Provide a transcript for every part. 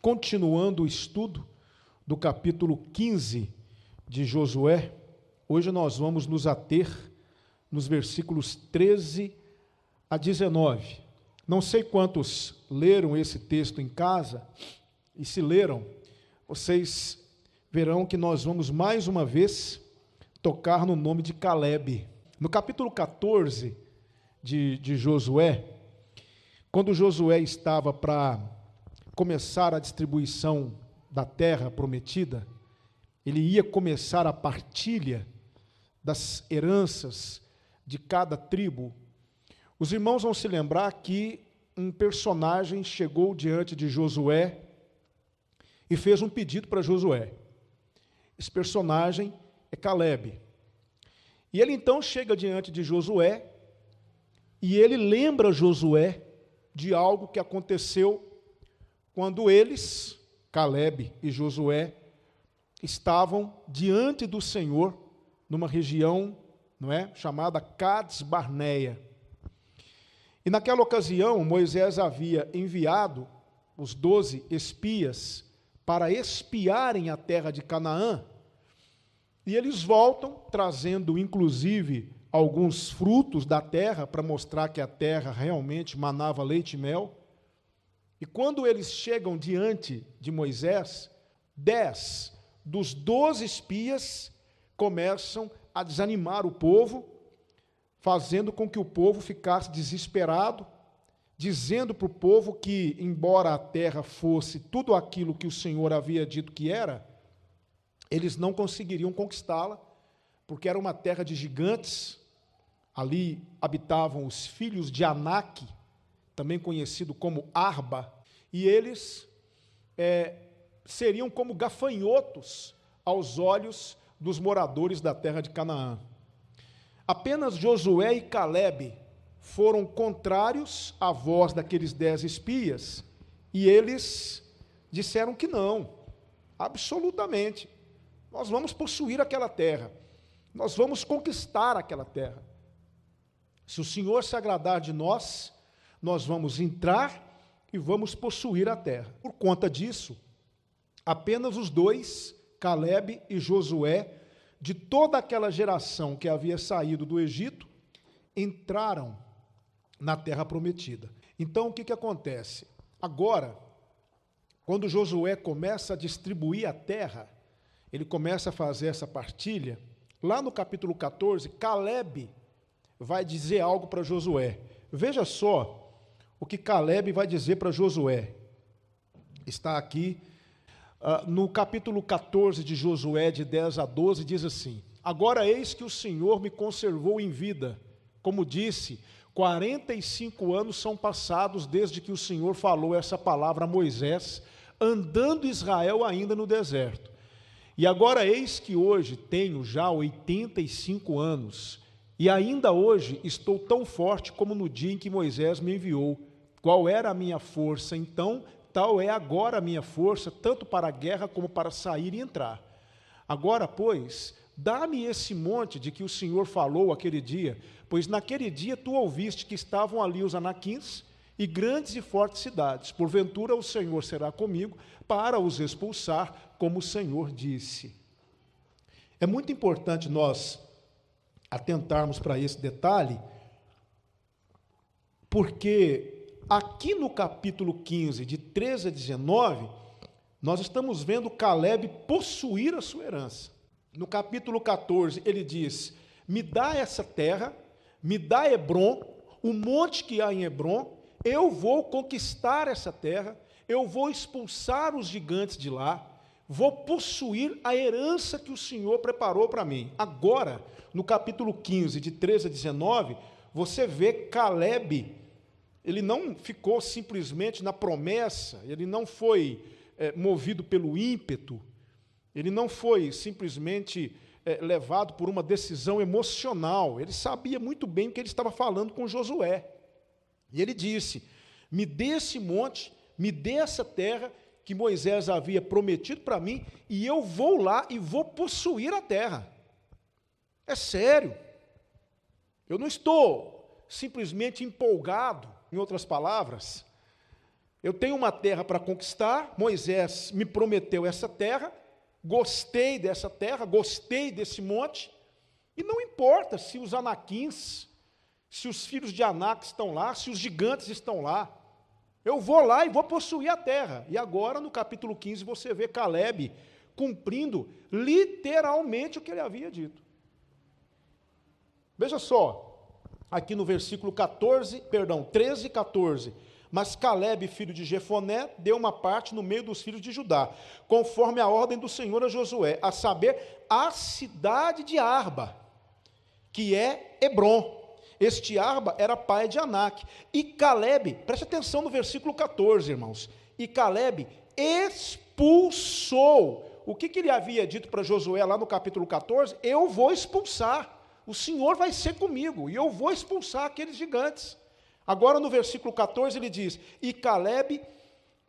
continuando o estudo do capítulo 15 de Josué. Hoje nós vamos nos ater nos versículos 13 a 19. Não sei quantos leram esse texto em casa, e se leram, vocês verão que nós vamos mais uma vez tocar no nome de Calebe. No capítulo 14 de Josué, quando Josué estava para começar a distribuição da terra prometida, ele ia começar a partilha das heranças de cada tribo. Os irmãos vão se lembrar que um personagem chegou diante de Josué e fez um pedido para Josué. Esse personagem é Calebe. E ele então chega diante de Josué e ele lembra Josué de algo que aconteceu quando eles, Calebe e Josué, estavam diante do Senhor numa região, chamada Cades Barneia. E naquela ocasião, Moisés havia enviado os 12 espias para espiarem a terra de Canaã, e eles voltam trazendo, inclusive, alguns frutos da terra para mostrar que a terra realmente manava leite e mel. E quando eles chegam diante de Moisés, 10 dos 12 espias começam a desanimar o povo, fazendo com que o povo ficasse desesperado, dizendo para o povo que, embora a terra fosse tudo aquilo que o Senhor havia dito que era, eles não conseguiriam conquistá-la, porque era uma terra de gigantes. Ali habitavam os filhos de Anak, também conhecido como Arba, e eles seriam como gafanhotos aos olhos dos moradores da terra de Canaã. Apenas Josué e Calebe foram contrários à voz daqueles 10 espias, e eles disseram que não, absolutamente. Nós vamos possuir aquela terra, nós vamos conquistar aquela terra. Se o Senhor se agradar de nós, nós vamos entrar e vamos possuir a terra. Por conta disso, apenas os 2, Calebe e Josué, de toda aquela geração que havia saído do Egito, entraram na terra prometida. Então, o que acontece? Agora, quando Josué começa a distribuir a terra, ele começa a fazer essa partilha, lá no capítulo 14, Calebe vai dizer algo para Josué. Veja só o que Calebe vai dizer para Josué. Está aqui no capítulo 14 de Josué, de 10 a 12, diz assim: Agora eis que o Senhor me conservou em vida. Como disse, 45 anos são passados desde que o Senhor falou essa palavra a Moisés, andando Israel ainda no deserto. E agora eis que hoje tenho já 85 anos, e ainda hoje estou tão forte como no dia em que Moisés me enviou. Qual era a minha força então, tal é agora a minha força, tanto para a guerra como para sair e entrar. Agora, pois, dá-me esse monte de que o Senhor falou aquele dia, pois naquele dia tu ouviste que estavam ali os anaquins e grandes e fortes cidades. Porventura o Senhor será comigo para os expulsar, como o Senhor disse. É muito importante nós atentarmos para esse detalhe, porque aqui no capítulo 15, de 13 a 19, nós estamos vendo Calebe possuir a sua herança. No capítulo 14, ele diz: me dá essa terra, me dá Hebrom, o monte que há em Hebrom, eu vou conquistar essa terra, eu vou expulsar os gigantes de lá, vou possuir a herança que o Senhor preparou para mim. Agora, no capítulo 15, de 13 a 19, você vê Calebe, ele não ficou simplesmente na promessa, ele não foi movido pelo ímpeto, ele não foi simplesmente levado por uma decisão emocional, ele sabia muito bem o que ele estava falando com Josué. E ele disse: me dê esse monte, me dê essa terra que Moisés havia prometido para mim, e eu vou lá e vou possuir a terra. É sério. Eu não estou simplesmente empolgado, em outras palavras. Eu tenho uma terra para conquistar, Moisés me prometeu essa terra, gostei dessa terra, gostei desse monte, e não importa se os anaquins, se os filhos de Anak estão lá, se os gigantes estão lá, eu vou lá e vou possuir a terra. E agora, no capítulo 15, você vê Calebe cumprindo literalmente o que ele havia dito. Veja só, aqui no versículo 13 e 14. Mas Calebe, filho de Jefoné, deu uma parte no meio dos filhos de Judá, conforme a ordem do Senhor a Josué, a saber, a cidade de Arba, que é Hebrom. Este Arba era pai de Anak. E Calebe, preste atenção no versículo 14, irmãos. E Calebe expulsou. O que ele havia dito para Josué lá no capítulo 14? Eu vou expulsar. O Senhor vai ser comigo. E eu vou expulsar aqueles gigantes. Agora no versículo 14 ele diz: e Calebe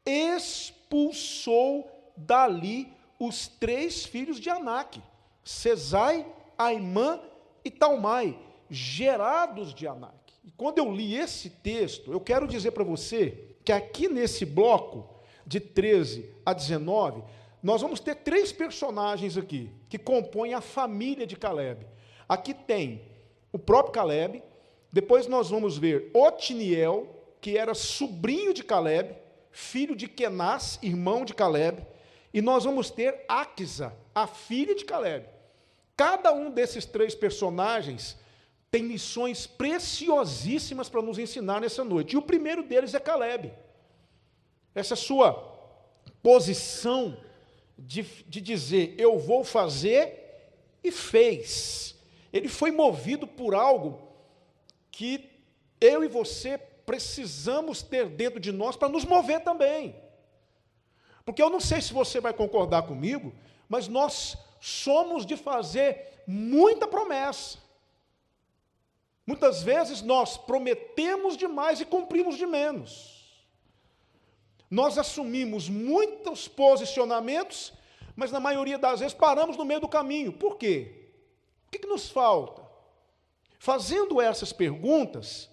expulsou dali os 3 filhos de Anak, Sesai, Aimã e Talmai, gerados de Anak. E quando eu li esse texto, eu quero dizer para você que aqui nesse bloco, de 13 a 19, nós vamos ter 3 personagens aqui, que compõem a família de Calebe. Aqui tem o próprio Calebe, depois nós vamos ver Otiniel, que era sobrinho de Calebe, filho de Kenaz, irmão de Calebe, e nós vamos ter Aquisa, a filha de Calebe. Cada um desses 3 personagens tem lições preciosíssimas para nos ensinar nessa noite. E o primeiro deles é Calebe. Essa sua posição de dizer, eu vou fazer, e fez. Ele foi movido por algo que eu e você precisamos ter dentro de nós para nos mover também. Porque eu não sei se você vai concordar comigo, mas nós somos de fazer muita promessa. Muitas vezes nós prometemos demais e cumprimos de menos. Nós assumimos muitos posicionamentos, mas na maioria das vezes paramos no meio do caminho. Por quê? O que nos falta? Fazendo essas perguntas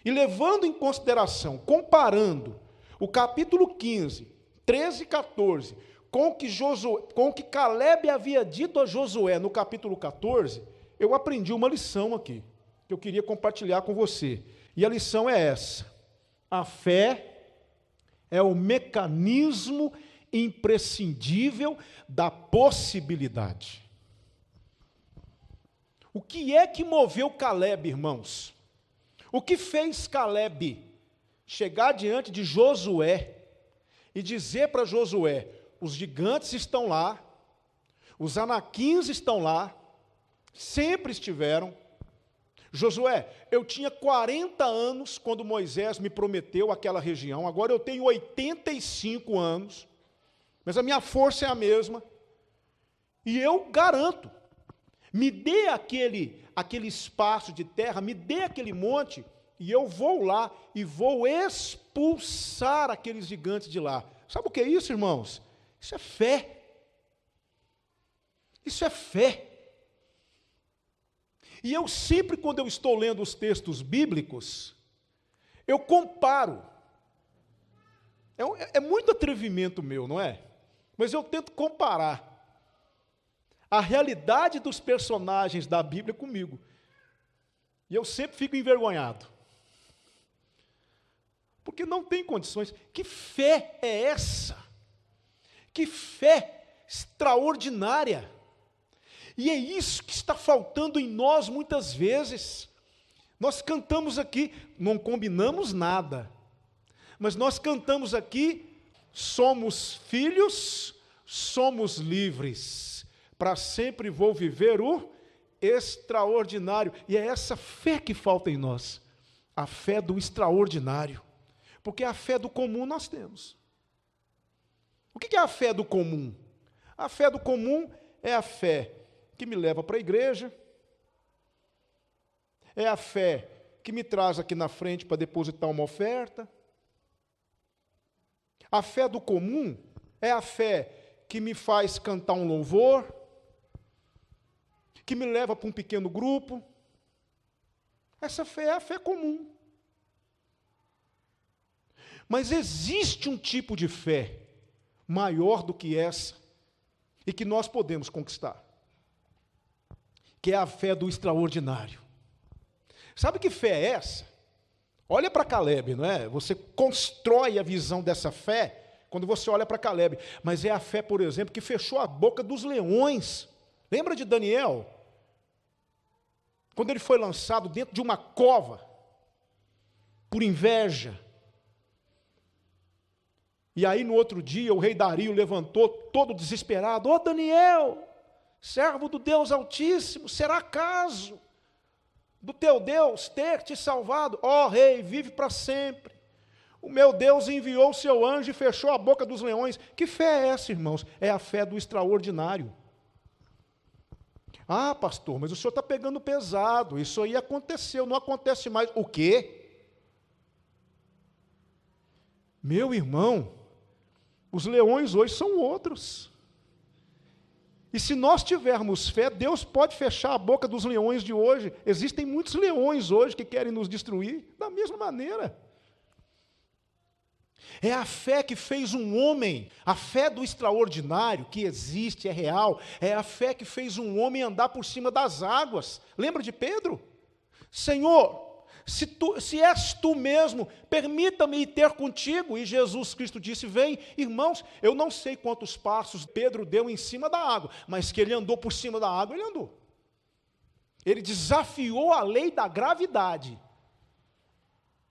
e levando em consideração, comparando o capítulo 15, 13 e 14, com o que Calebe havia dito a Josué no capítulo 14, eu aprendi uma lição aqui, que eu queria compartilhar com você. E a lição é essa: a fé é o mecanismo imprescindível da possibilidade. O que é que moveu Calebe, irmãos? O que fez Calebe chegar diante de Josué e dizer para Josué: os gigantes estão lá, os anaquins estão lá, sempre estiveram. Josué, eu tinha 40 anos quando Moisés me prometeu aquela região, agora eu tenho 85 anos, mas a minha força é a mesma, e eu garanto, me dê aquele espaço de terra, me dê aquele monte, e eu vou lá e vou expulsar aqueles gigantes de lá. Sabe o que é isso, irmãos? Isso é fé. Isso é fé. E eu sempre, quando eu estou lendo os textos bíblicos, eu comparo. É muito atrevimento meu, não é? Mas eu tento comparar a realidade dos personagens da Bíblia comigo. E eu sempre fico envergonhado. Porque não tem condições. Que fé é essa? Que fé extraordinária! E é isso que está faltando em nós muitas vezes. Nós cantamos aqui, não combinamos nada, mas nós cantamos aqui, somos filhos, somos livres, para sempre vou viver o extraordinário. E é essa fé que falta em nós, a fé do extraordinário, porque a fé do comum nós temos. O que é a fé do comum? A fé do comum é a fé que me leva para a igreja, é a fé que me traz aqui na frente para depositar uma oferta. A fé do comum é a fé que me faz cantar um louvor, que me leva para um pequeno grupo. Essa fé é a fé comum. Mas existe um tipo de fé maior do que essa e que nós podemos conquistar, que é a fé do extraordinário. Sabe que fé é essa? Olha para Caleb, não é? Você constrói a visão dessa fé quando você olha para Caleb. Mas é a fé, por exemplo, que fechou a boca dos leões. Lembra de Daniel? Quando ele foi lançado dentro de uma cova, por inveja. E aí no outro dia o rei Dario levantou todo desesperado: ó Daniel, servo do Deus Altíssimo, será caso do teu Deus ter te salvado? Ó rei, vive para sempre. O meu Deus enviou o seu anjo e fechou a boca dos leões. Que fé é essa, irmãos? É a fé do extraordinário. Ah, pastor, mas o senhor está pegando pesado, isso aí aconteceu, não acontece mais. O quê? Meu irmão, os leões hoje são outros. E se nós tivermos fé, Deus pode fechar a boca dos leões de hoje. Existem muitos leões hoje que querem nos destruir, da mesma maneira. É a fé que fez um homem, a fé do extraordinário, que existe, é real, é a fé que fez um homem andar por cima das águas. Lembra de Pedro? Senhor, se és tu mesmo, permita-me ir ter contigo. E Jesus Cristo disse: vem. Irmãos, eu não sei quantos passos Pedro deu em cima da água, mas que ele andou por cima da água, ele andou. Ele desafiou a lei da gravidade.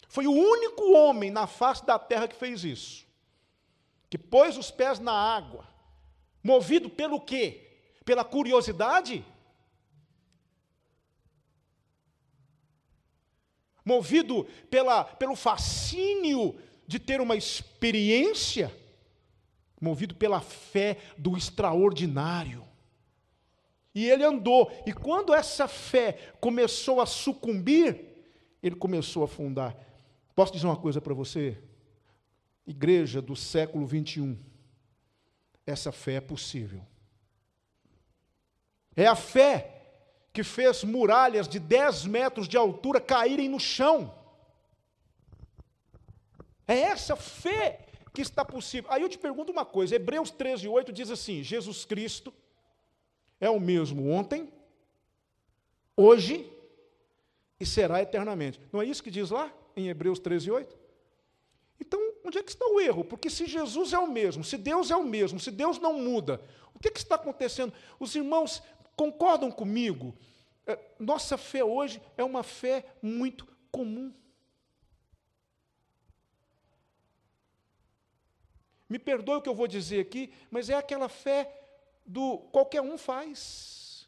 Foi o único homem na face da terra que fez isso, que pôs os pés na água, movido pelo quê? Pela curiosidade? Movido pelo fascínio de ter uma experiência? Movido pela fé do extraordinário. E ele andou, e quando essa fé começou a sucumbir, ele começou a afundar. Posso dizer uma coisa para você? Igreja do século 21, essa fé é possível. É a fé que fez muralhas de 10 metros de altura caírem no chão. É essa fé que está possível. Aí eu te pergunto uma coisa, Hebreus 13:8 diz assim: Jesus Cristo é o mesmo ontem, hoje e será eternamente. Não é isso que diz lá em Hebreus 13:8? Então, onde é que está o erro? Porque se Jesus é o mesmo, se Deus é o mesmo, se Deus não muda, o que está acontecendo? Os irmãos concordam comigo? Nossa fé hoje é uma fé muito comum. Me perdoe o que eu vou dizer aqui, mas é aquela fé do qualquer um faz.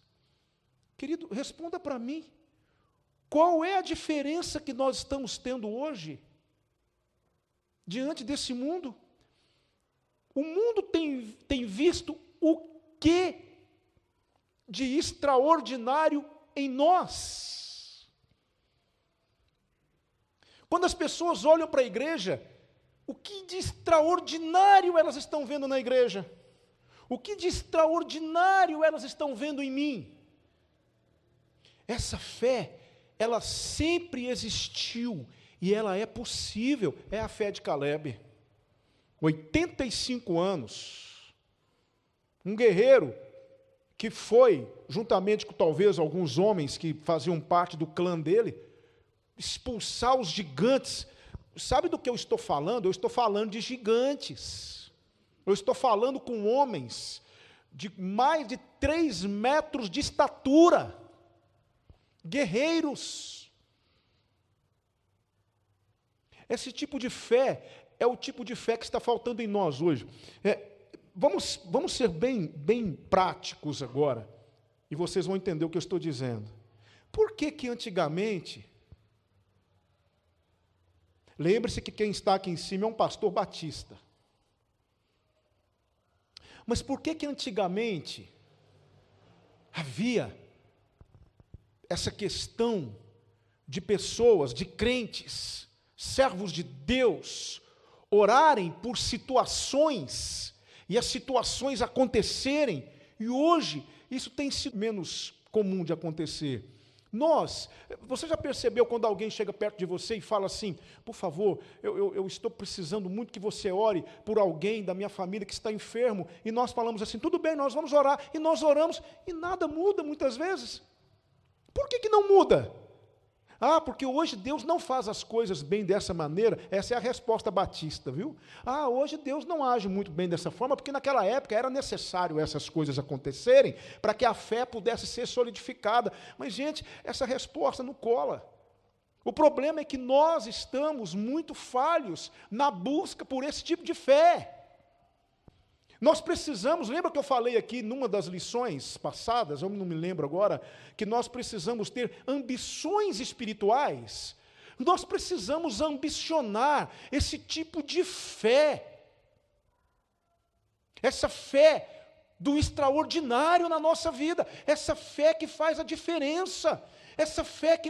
Querido, responda para mim. Qual é a diferença que nós estamos tendo hoje diante desse mundo? O mundo tem visto o que de extraordinário em nós? Quando as pessoas olham para a igreja, o que de extraordinário elas estão vendo na igreja? O que de extraordinário elas estão vendo em mim? Essa fé, ela sempre existiu e ela é possível. É a fé de Caleb. 85 anos. Um guerreiro que foi, juntamente com talvez alguns homens que faziam parte do clã dele, expulsar os gigantes. Sabe do que eu estou falando? Eu estou falando de gigantes. Eu estou falando com homens de mais de 3 metros de estatura. Guerreiros. Esse tipo de fé é o tipo de fé que está faltando em nós hoje. Vamos ser bem práticos agora, e vocês vão entender o que eu estou dizendo. Por que antigamente, lembre-se que quem está aqui em cima é um pastor batista, mas por que antigamente havia essa questão de pessoas, de crentes, servos de Deus, orarem por situações, e as situações acontecerem, e hoje isso tem sido menos comum de acontecer, Você já percebeu quando alguém chega perto de você e fala assim, por favor, eu estou precisando muito que você ore por alguém da minha família que está enfermo, e nós falamos assim, tudo bem, nós vamos orar, e nós oramos, e nada muda muitas vezes. Por que não muda? Porque hoje Deus não faz as coisas bem dessa maneira. Essa é a resposta batista, viu? Hoje Deus não age muito bem dessa forma, porque naquela época era necessário essas coisas acontecerem para que a fé pudesse ser solidificada. Mas, gente, essa resposta não cola. O problema é que nós estamos muito falhos na busca por esse tipo de fé. Nós precisamos, lembra que eu falei aqui numa das lições passadas, eu não me lembro agora, que nós precisamos ter ambições espirituais. Nós precisamos ambicionar esse tipo de fé. Essa fé do extraordinário na nossa vida, essa fé que faz a diferença, essa fé que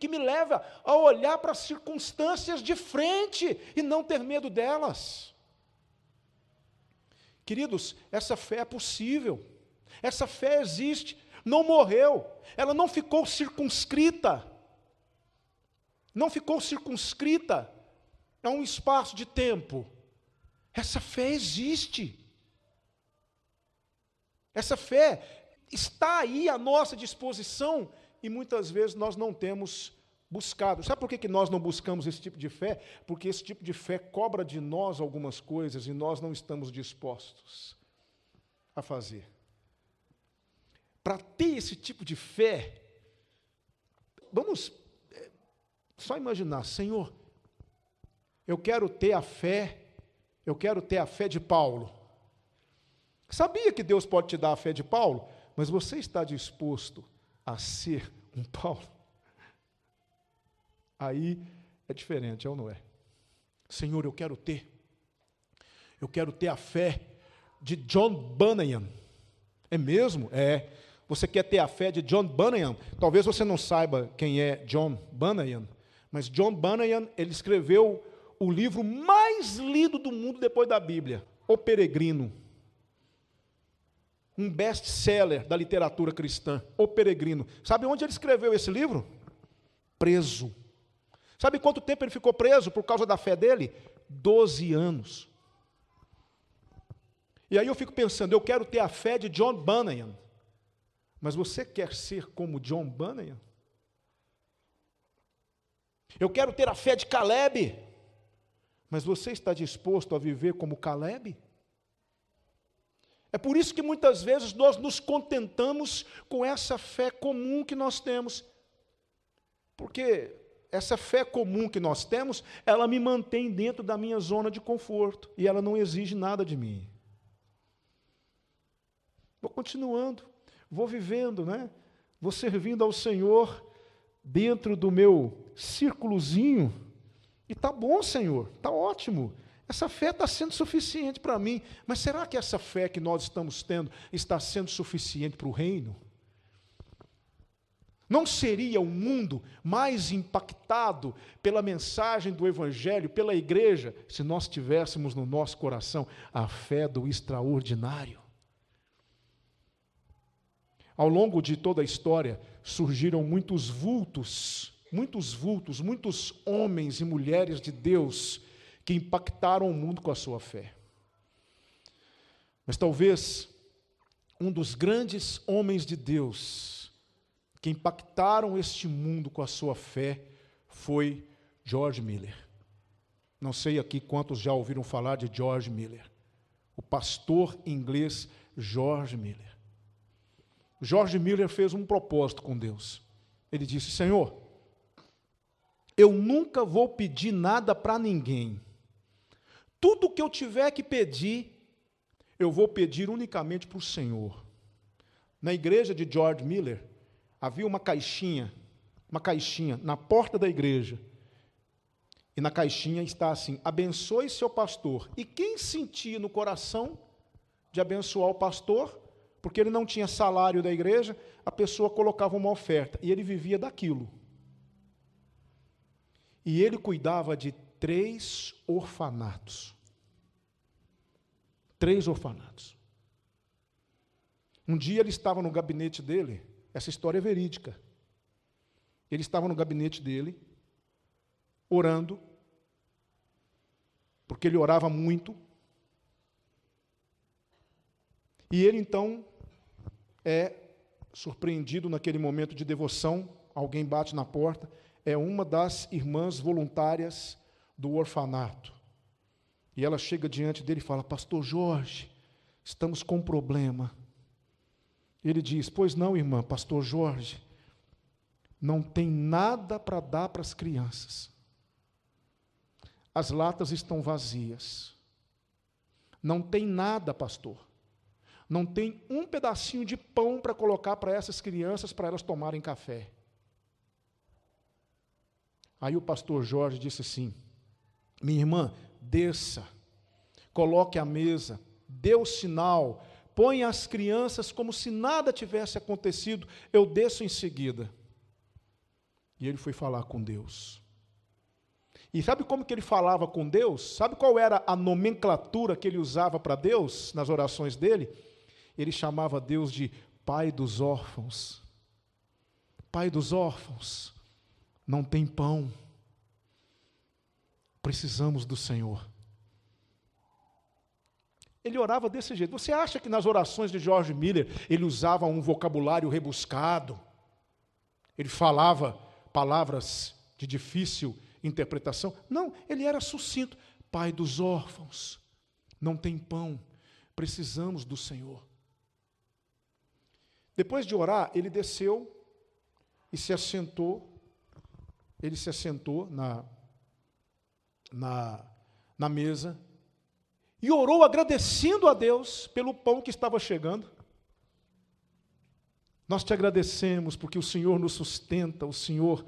me leva a olhar para as circunstâncias de frente e não ter medo delas. Queridos, essa fé é possível, essa fé existe, não morreu, ela não ficou circunscrita a um espaço de tempo. Essa fé existe, essa fé está aí à nossa disposição e muitas vezes nós não temos buscado. Sabe por que nós não buscamos esse tipo de fé? Porque esse tipo de fé cobra de nós algumas coisas e nós não estamos dispostos a fazer. Para ter esse tipo de fé, vamos só imaginar, Senhor, eu quero ter a fé de Paulo. Sabia que Deus pode te dar a fé de Paulo? Mas você está disposto a ser um Paulo? Aí é diferente, é ou não é? Senhor, eu quero ter a fé de John Bunyan. É mesmo? É. Você quer ter a fé de John Bunyan? Talvez você não saiba quem é John Bunyan, mas John Bunyan, ele escreveu o livro mais lido do mundo depois da Bíblia, O Peregrino. Um best-seller da literatura cristã, O Peregrino. Sabe onde ele escreveu esse livro? Preso. Sabe quanto tempo ele ficou preso por causa da fé dele? 12 anos. E aí eu fico pensando, eu quero ter a fé de John Bunyan. Mas você quer ser como John Bunyan? Eu quero ter a fé de Caleb. Mas você está disposto a viver como Caleb? É por isso que muitas vezes nós nos contentamos com essa fé comum que nós temos. Porque essa fé comum que nós temos, ela me mantém dentro da minha zona de conforto. E ela não exige nada de mim. Vou continuando, vou vivendo, né? Vou servindo ao Senhor dentro do meu círculozinho. E está bom, Senhor, está ótimo. Essa fé está sendo suficiente para mim. Mas será que essa fé que nós estamos tendo está sendo suficiente para o reino? Não seria o mundo mais impactado pela mensagem do Evangelho, pela igreja, se nós tivéssemos no nosso coração a fé do extraordinário? Ao longo de toda a história, surgiram muitos vultos, muitos homens e mulheres de Deus que impactaram o mundo com a sua fé. Mas talvez um dos grandes homens de Deus que impactaram este mundo com a sua fé foi George Miller. Não sei aqui quantos já ouviram falar de George Miller, o pastor inglês George Miller. George Miller fez um propósito com Deus. Ele disse: Senhor, eu nunca vou pedir nada para ninguém. Tudo que eu tiver que pedir, eu vou pedir unicamente para o Senhor. Na igreja de George Miller, havia uma caixinha na porta da igreja. E na caixinha está assim: abençoe seu pastor. E quem sentia no coração de abençoar o pastor, porque ele não tinha salário da igreja, a pessoa colocava uma oferta, e ele vivia daquilo. E ele cuidava de 3 orfanatos. 3 orfanatos. Um dia ele estava no gabinete dele, essa história é verídica. Ele estava no gabinete dele, orando, porque ele orava muito. E ele, então, é surpreendido naquele momento de devoção. Alguém bate na porta. É uma das irmãs voluntárias do orfanato. E ela chega diante dele e fala: Pastor Jorge, estamos com um problema. Ele diz: Pois não, irmã. Pastor Jorge, não tem nada para dar para as crianças. As latas estão vazias. Não tem nada, pastor. Não tem um pedacinho de pão para colocar para essas crianças, para elas tomarem café. Aí o pastor Jorge disse assim: Minha irmã, desça, coloque a mesa, dê o sinal, põe as crianças como se nada tivesse acontecido, eu desço em seguida. E ele foi falar com Deus. E sabe como que ele falava com Deus? Sabe qual era a nomenclatura que ele usava para Deus, nas orações dele? Ele chamava Deus de Pai dos órfãos. Pai dos órfãos, não tem pão. Precisamos do Senhor. Ele orava desse jeito. Você acha que nas orações de George Miller ele usava um vocabulário rebuscado? Ele falava palavras de difícil interpretação? Não, ele era sucinto. Pai dos órfãos, não tem pão, precisamos do Senhor. Depois de orar, ele desceu e se assentou. Ele se assentou na mesa e orou agradecendo a Deus pelo pão que estava chegando. Nós te agradecemos porque o Senhor nos sustenta, o Senhor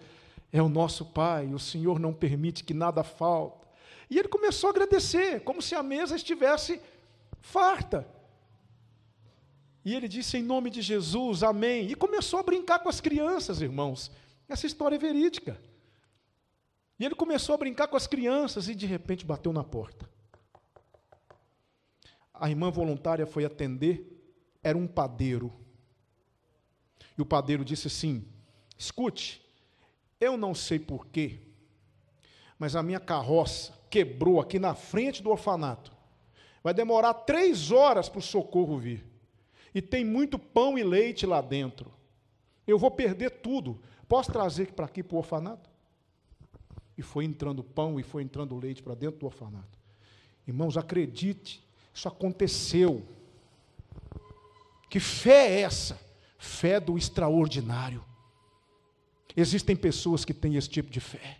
é o nosso Pai, o Senhor não permite que nada falte. E ele começou a agradecer, como se a mesa estivesse farta. E ele disse: em nome de Jesus, amém. E começou a brincar com as crianças, irmãos. Essa história é verídica. E ele começou a brincar com as crianças e de repente bateu na porta. A irmã voluntária foi atender, era um padeiro. E o padeiro disse assim: escute, eu não sei porquê, mas a minha carroça quebrou aqui na frente do orfanato. Vai demorar 3 horas para o socorro vir. E tem muito pão e leite lá dentro. Eu vou perder tudo. Posso trazer para aqui para o orfanato? E foi entrando pão e foi entrando leite para dentro do orfanato. Irmãos, acredite, isso aconteceu. Que fé é essa? Fé do extraordinário. Existem pessoas que têm esse tipo de fé.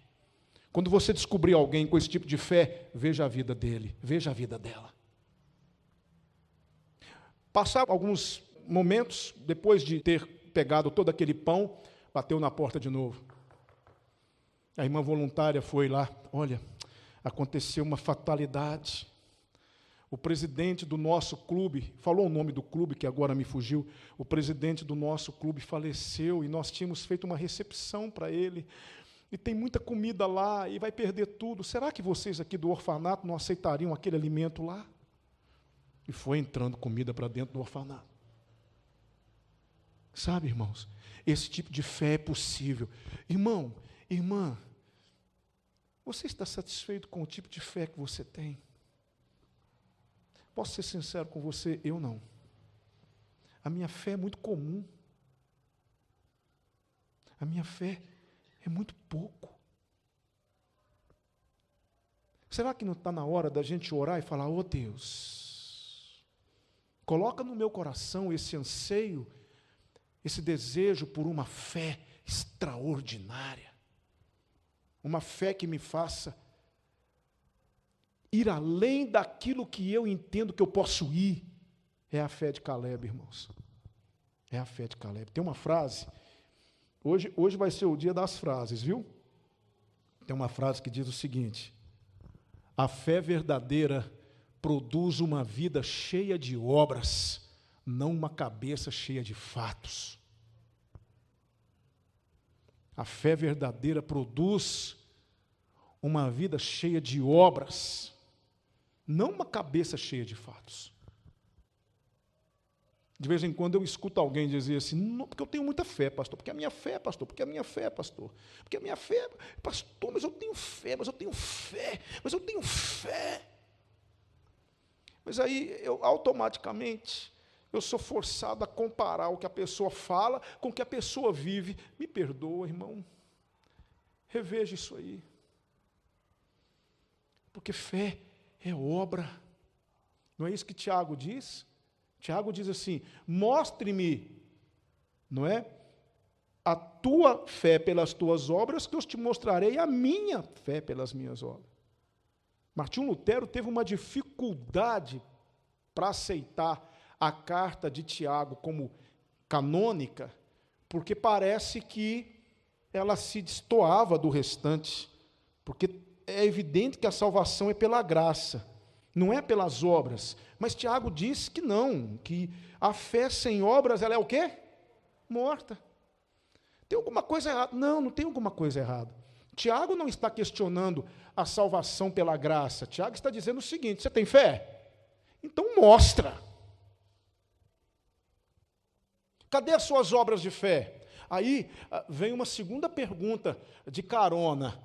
Quando você descobrir alguém com esse tipo de fé, veja a vida dele, veja a vida dela. Passaram alguns momentos, depois de ter pegado todo aquele pão, bateu na porta de novo. A irmã voluntária foi lá: olha, aconteceu uma fatalidade. O presidente do nosso clube, falou o nome do clube que agora me fugiu, o presidente do nosso clube faleceu e nós tínhamos feito uma recepção para ele, e tem muita comida lá e vai perder tudo. Será que vocês aqui do orfanato não aceitariam aquele alimento lá? E foi entrando comida para dentro do orfanato. Sabe, irmãos, esse tipo de fé é possível. Irmão, irmã, você está satisfeito com o tipo de fé que você tem? Posso ser sincero com você? Eu não. A minha fé é muito comum. A minha fé é muito pouco. Será que não está na hora da gente orar e falar: ó Deus, coloca no meu coração esse anseio, esse desejo por uma fé extraordinária, uma fé que me faça ir além daquilo que eu entendo que eu posso ir. É a fé de Caleb, irmãos. É a fé de Caleb. Tem uma frase, hoje vai ser o dia das frases, viu? Tem uma frase que diz o seguinte: a fé verdadeira produz uma vida cheia de obras, não uma cabeça cheia de fatos. A fé verdadeira produz uma vida cheia de obras, não uma cabeça cheia de fatos. De vez em quando eu escuto alguém dizer assim, não, porque eu tenho muita fé, pastor, porque a minha fé, pastor, porque a minha fé, pastor, porque a minha fé, pastor, mas eu tenho fé, mas eu tenho fé, mas eu tenho fé. Mas aí, eu automaticamente, eu sou forçado a comparar o que a pessoa fala com o que a pessoa vive. Me perdoa, irmão, reveja isso aí. Porque fé é obra. Não é isso que Tiago diz? Tiago diz assim, mostre-me, não é? A tua fé pelas tuas obras, que eu te mostrarei a minha fé pelas minhas obras. Martinho Lutero teve uma dificuldade para aceitar a carta de Tiago como canônica, porque parece que ela se destoava do restante, porque é evidente que a salvação é pela graça, não é pelas obras. Mas Tiago diz que não, que a fé sem obras, ela é o quê? Morta. Tem alguma coisa errada? Não, não tem alguma coisa errada. Tiago não está questionando a salvação pela graça. Tiago está dizendo o seguinte, você tem fé? Então mostra. Cadê as suas obras de fé? Aí vem uma segunda pergunta de carona.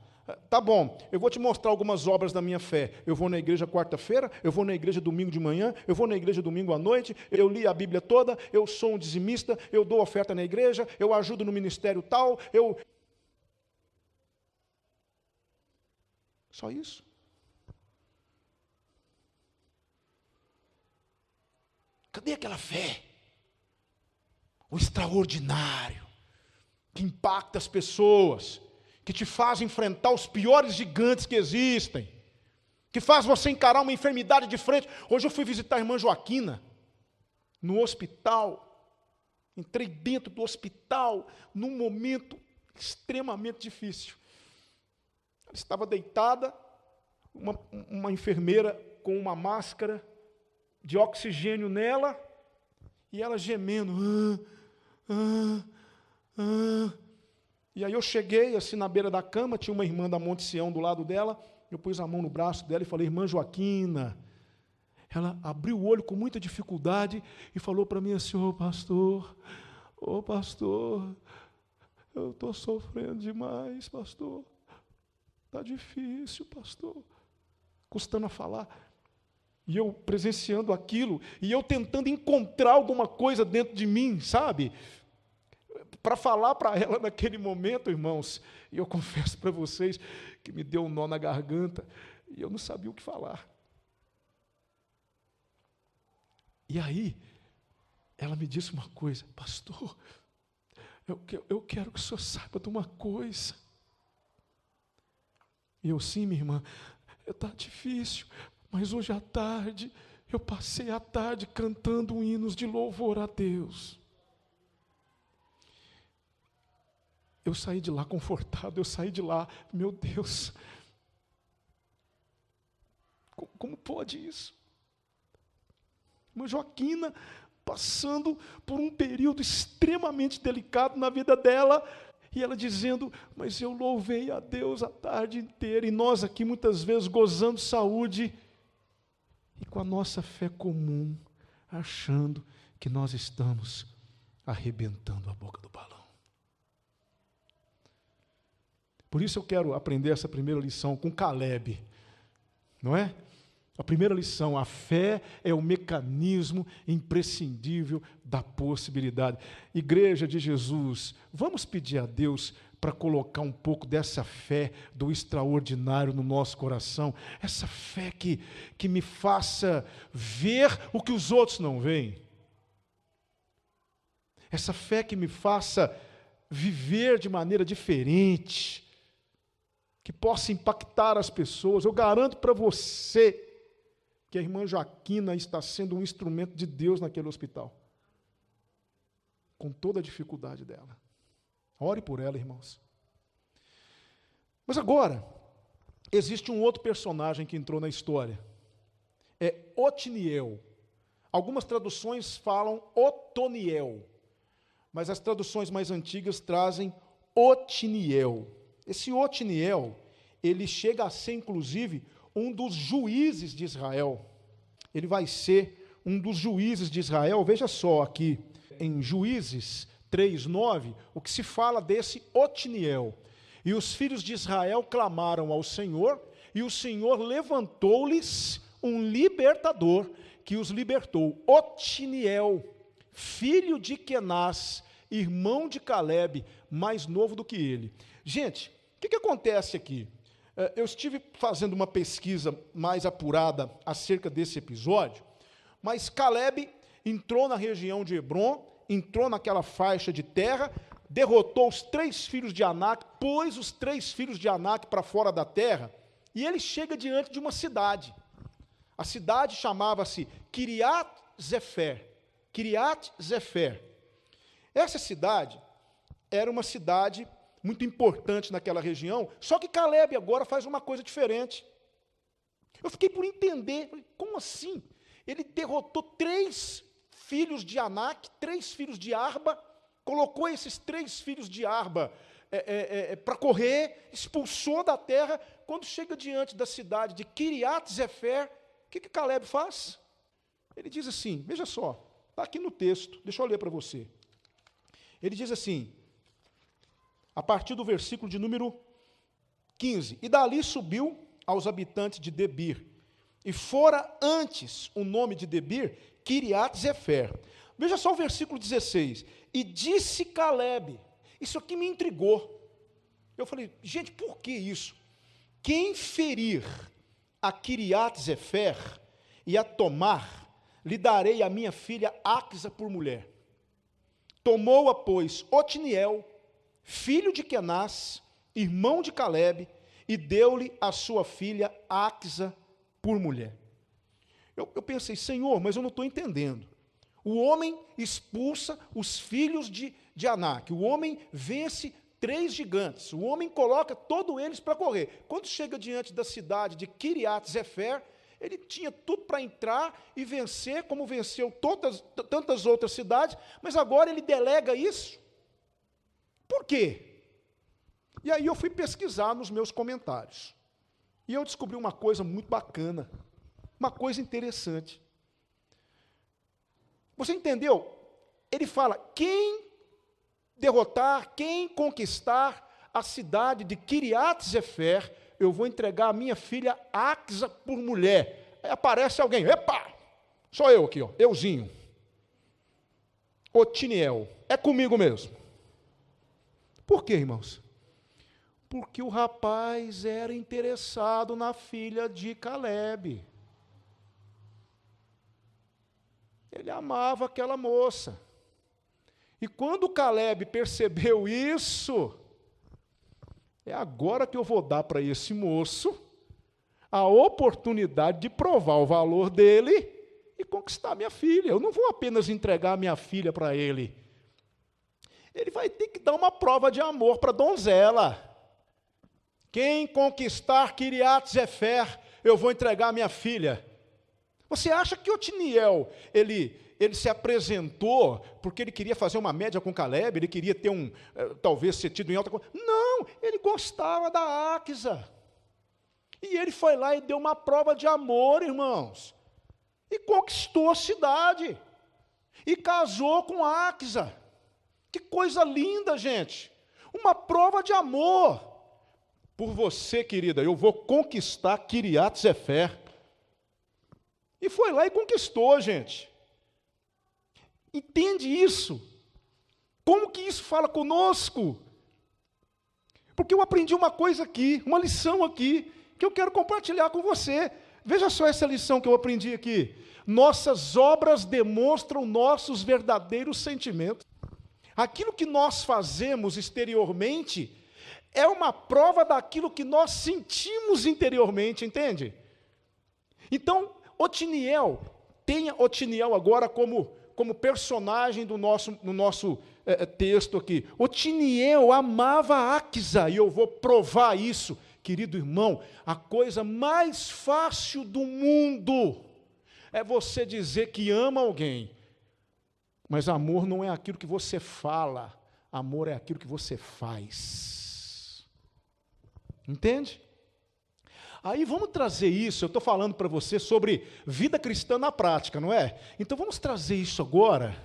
Tá bom, eu vou te mostrar algumas obras da minha fé. Eu vou na igreja quarta-feira, eu vou na igreja domingo de manhã, eu vou na igreja domingo à noite, eu li a Bíblia toda, eu sou um dizimista, eu dou oferta na igreja, eu ajudo no ministério tal, Só isso? Cadê aquela fé? O extraordinário, que impacta as pessoas, que te faz enfrentar os piores gigantes que existem, que faz você encarar uma enfermidade de frente. Hoje eu fui visitar a irmã Joaquina, no hospital, entrei dentro do hospital, num momento extremamente difícil. Ela estava deitada, uma enfermeira com uma máscara de oxigênio nela, e ela gemendo. E aí eu cheguei assim na beira da cama, tinha uma irmã da Monte Sião do lado dela, eu pus a mão no braço dela e falei, irmã Joaquina. Ela abriu o olho com muita dificuldade e falou para mim assim, ô pastor, eu estou sofrendo demais, pastor. Está difícil, pastor. Custando a falar. E eu presenciando aquilo, e eu tentando encontrar alguma coisa dentro de mim, sabe? Para falar para ela naquele momento, irmãos, e eu confesso para vocês que me deu um nó na garganta, e eu não sabia o que falar. E aí, ela me disse uma coisa, pastor, eu quero que o senhor saiba de uma coisa. E eu, sim, minha irmã, está difícil, mas hoje à tarde, eu passei a tarde cantando hinos de louvor a Deus. Eu saí de lá confortado, eu saí de lá, meu Deus, como pode isso? Irmã Joaquina passando por um período extremamente delicado na vida dela, e ela dizendo, mas eu louvei a Deus a tarde inteira, e nós aqui muitas vezes gozando saúde, e com a nossa fé comum, achando que nós estamos arrebentando a boca do balão. Por isso eu quero aprender essa primeira lição com Caleb, não é? A primeira lição, a fé é o mecanismo imprescindível da possibilidade. Igreja de Jesus, vamos pedir a Deus para colocar um pouco dessa fé do extraordinário no nosso coração, essa fé que me faça ver o que os outros não veem, essa fé que me faça viver de maneira diferente, que possa impactar as pessoas. Eu garanto para você que a irmã Joaquina está sendo um instrumento de Deus naquele hospital, com toda a dificuldade dela. Ore por ela, irmãos. Mas agora, existe um outro personagem que entrou na história. É Otiniel. Algumas traduções falam Otoniel, mas as traduções mais antigas trazem Otiniel. Esse Otiniel, ele chega a ser, inclusive, um dos juízes de Israel. Ele vai ser um dos juízes de Israel. Veja só aqui, em Juízes 3:9, o que se fala desse Otiniel. E os filhos de Israel clamaram ao Senhor, e o Senhor levantou-lhes um libertador, que os libertou. Otiniel, filho de Quenaz, irmão de Calebe, mais novo do que ele. Gente, o que acontece aqui? Eu estive fazendo uma pesquisa mais apurada acerca desse episódio, mas Calebe entrou na região de Hebrom, entrou naquela faixa de terra, derrotou os 3 filhos de Anak, pôs os 3 filhos de Anak para fora da terra, e ele chega diante de uma cidade. A cidade chamava-se Kiriat-Zefer. Kiriat-Zefer. Essa cidade era uma cidade muito importante naquela região, só que Calebe agora faz uma coisa diferente. Eu fiquei por entender, como assim? Ele derrotou 3 filhos de Anak, 3 filhos de Arba, colocou esses 3 filhos de Arba para correr, expulsou da terra. Quando chega diante da cidade de Kiriat-Zefer, o que Calebe faz? Ele diz assim, veja só, está aqui no texto, deixa eu ler para você. Ele diz assim, a partir do versículo de número 15, e dali subiu aos habitantes de Debir, e fora antes o nome de Debir, Kiriat-Zefer. Veja só o versículo 16, e disse Calebe, isso aqui me intrigou. Eu falei, gente, por que isso? Quem ferir a Kiriat-Zefer e a tomar, lhe darei a minha filha Axa por mulher. Tomou-a, pois, Otiniel, filho de Quenaz, irmão de Calebe, e deu-lhe a sua filha Axa por mulher. Eu pensei, Senhor, mas eu não estou entendendo. O homem expulsa os filhos de Anak, o homem vence 3 gigantes, o homem coloca todos eles para correr. Quando chega diante da cidade de Kiriat-Zefer, ele tinha tudo para entrar e vencer, como venceu tantas outras cidades, mas agora ele delega isso. Por quê? E aí eu fui pesquisar nos meus comentários. E eu descobri uma coisa muito bacana, uma coisa interessante. Você entendeu? Ele fala, quem derrotar, quem conquistar a cidade de Kiriat-Zefer, eu vou entregar a minha filha Axa por mulher. Aí aparece alguém, epa, sou eu aqui, ó, euzinho. Otiniel, é comigo mesmo. Por quê, irmãos? Porque o rapaz era interessado na filha de Calebe. Ele amava aquela moça. E quando Calebe percebeu isso, é agora que eu vou dar para esse moço a oportunidade de provar o valor dele e conquistar minha filha. Eu não vou apenas entregar minha filha para ele. Ele vai ter que dar uma prova de amor para a donzela. Quem conquistar Kiriat-Zefer, eu vou entregar minha filha. Você acha que Otiniel, ele se apresentou porque ele queria fazer uma média com Calebe, ele queria ter talvez ser tido em alta coisa? Não, ele gostava da Axa. E ele foi lá e deu uma prova de amor, irmãos. E conquistou a cidade. E casou com Axa. Que coisa linda, gente. Uma prova de amor. Por você, querida, eu vou conquistar Kiriat-Zefer. E foi lá e conquistou, gente. Entende isso? Como que isso fala conosco? Porque eu aprendi uma coisa aqui, uma lição aqui, que eu quero compartilhar com você. Veja só essa lição que eu aprendi aqui. Nossas obras demonstram nossos verdadeiros sentimentos. Aquilo que nós fazemos exteriormente é uma prova daquilo que nós sentimos interiormente, entende? Então, Otiniel, tenha Otiniel agora como personagem no nosso texto aqui. Otiniel amava Axa, e eu vou provar isso. Querido irmão, a coisa mais fácil do mundo é você dizer que ama alguém. Mas amor não é aquilo que você fala, amor é aquilo que você faz. Entende? Aí vamos trazer isso, eu estou falando para você sobre vida cristã na prática, não é? Então vamos trazer isso agora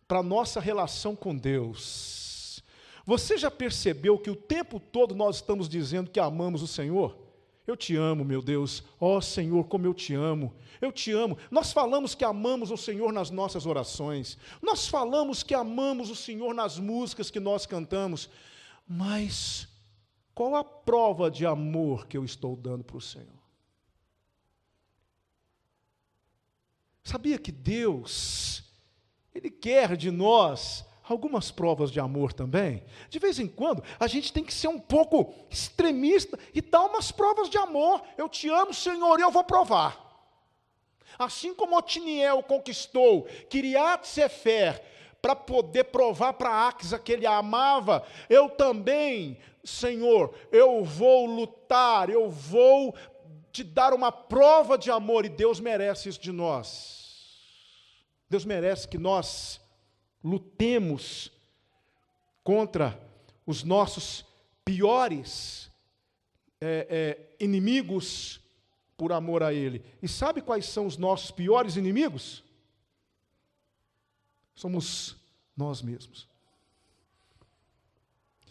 para a nossa relação com Deus. Você já percebeu que o tempo todo nós estamos dizendo que amamos o Senhor? Eu te amo, meu Deus. Ó Senhor, como eu te amo. Eu te amo. Nós falamos que amamos o Senhor nas nossas orações. Nós falamos que amamos o Senhor nas músicas que nós cantamos. Mas qual a prova de amor que eu estou dando para o Senhor? Sabia que Deus, Ele quer de nós algumas provas de amor também? De vez em quando, a gente tem que ser um pouco extremista e dar umas provas de amor. Eu te amo, Senhor, e eu vou provar. Assim como Otiniel conquistou Kiriat Sefer para poder provar para Axa que ele a amava, eu também, Senhor, eu vou lutar, eu vou te dar uma prova de amor, e Deus merece isso de nós. Deus merece que nós lutemos contra os nossos piores inimigos por amor a Ele. E sabe quais são os nossos piores inimigos? Somos nós mesmos.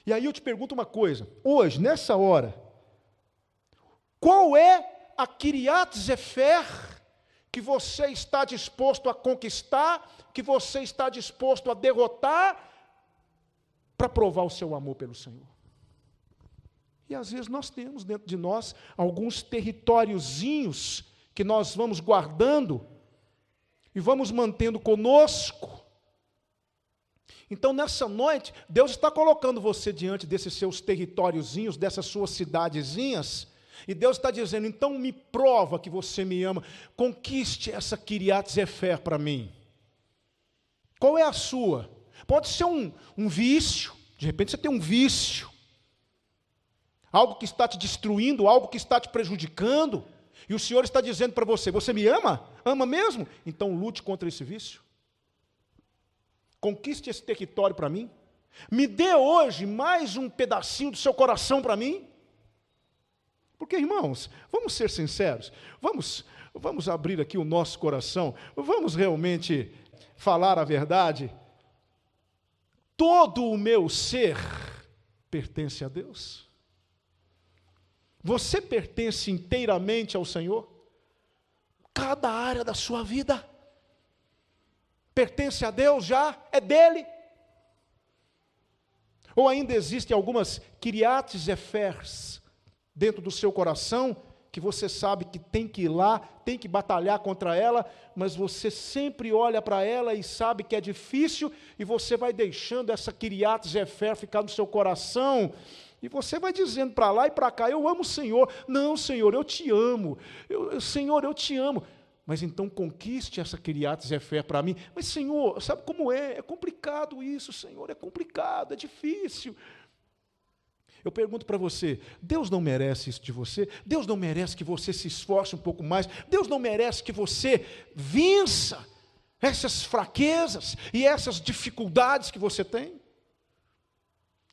E aí eu te pergunto uma coisa, hoje, nessa hora, qual é a Kiriat Sefer que você está disposto a conquistar, que você está disposto a derrotar, para provar o seu amor pelo Senhor? E às vezes nós temos dentro de nós alguns territóriozinhos que nós vamos guardando e vamos mantendo conosco. Então, nessa noite, Deus está colocando você diante desses seus territóriozinhos, dessas suas cidadezinhas, e Deus está dizendo, então me prova que você me ama, conquiste essa Kiriat Sefer para mim. Qual é a sua? Pode ser um vício, de repente você tem um vício, algo que está te destruindo, algo que está te prejudicando, e o Senhor está dizendo para você, você me ama? Ama mesmo? Então lute contra esse vício. Conquiste esse território para mim. Me dê hoje mais um pedacinho do seu coração para mim. Porque, irmãos, vamos ser sinceros, vamos abrir aqui o nosso coração, vamos realmente falar a verdade. Todo o meu ser pertence a Deus. Você pertence inteiramente ao Senhor? Cada área da sua vida pertence a Deus já? É dele? Ou ainda existem algumas Kiriat Sefers dentro do seu coração, que você sabe que tem que ir lá, tem que batalhar contra ela, mas você sempre olha para ela e sabe que é difícil, e você vai deixando essa Kiriat Sefer ficar no seu coração, e você vai dizendo para lá e para cá, eu amo o Senhor. Não, Senhor, eu te amo. Senhor, eu te amo. Mas então conquiste essa Kiriat Sefer para mim. Mas, Senhor, sabe como é? É complicado isso, Senhor, é complicado, é difícil. Eu pergunto para você, Deus não merece isso de você? Deus não merece que você se esforce um pouco mais? Deus não merece que você vença essas fraquezas e essas dificuldades que você tem?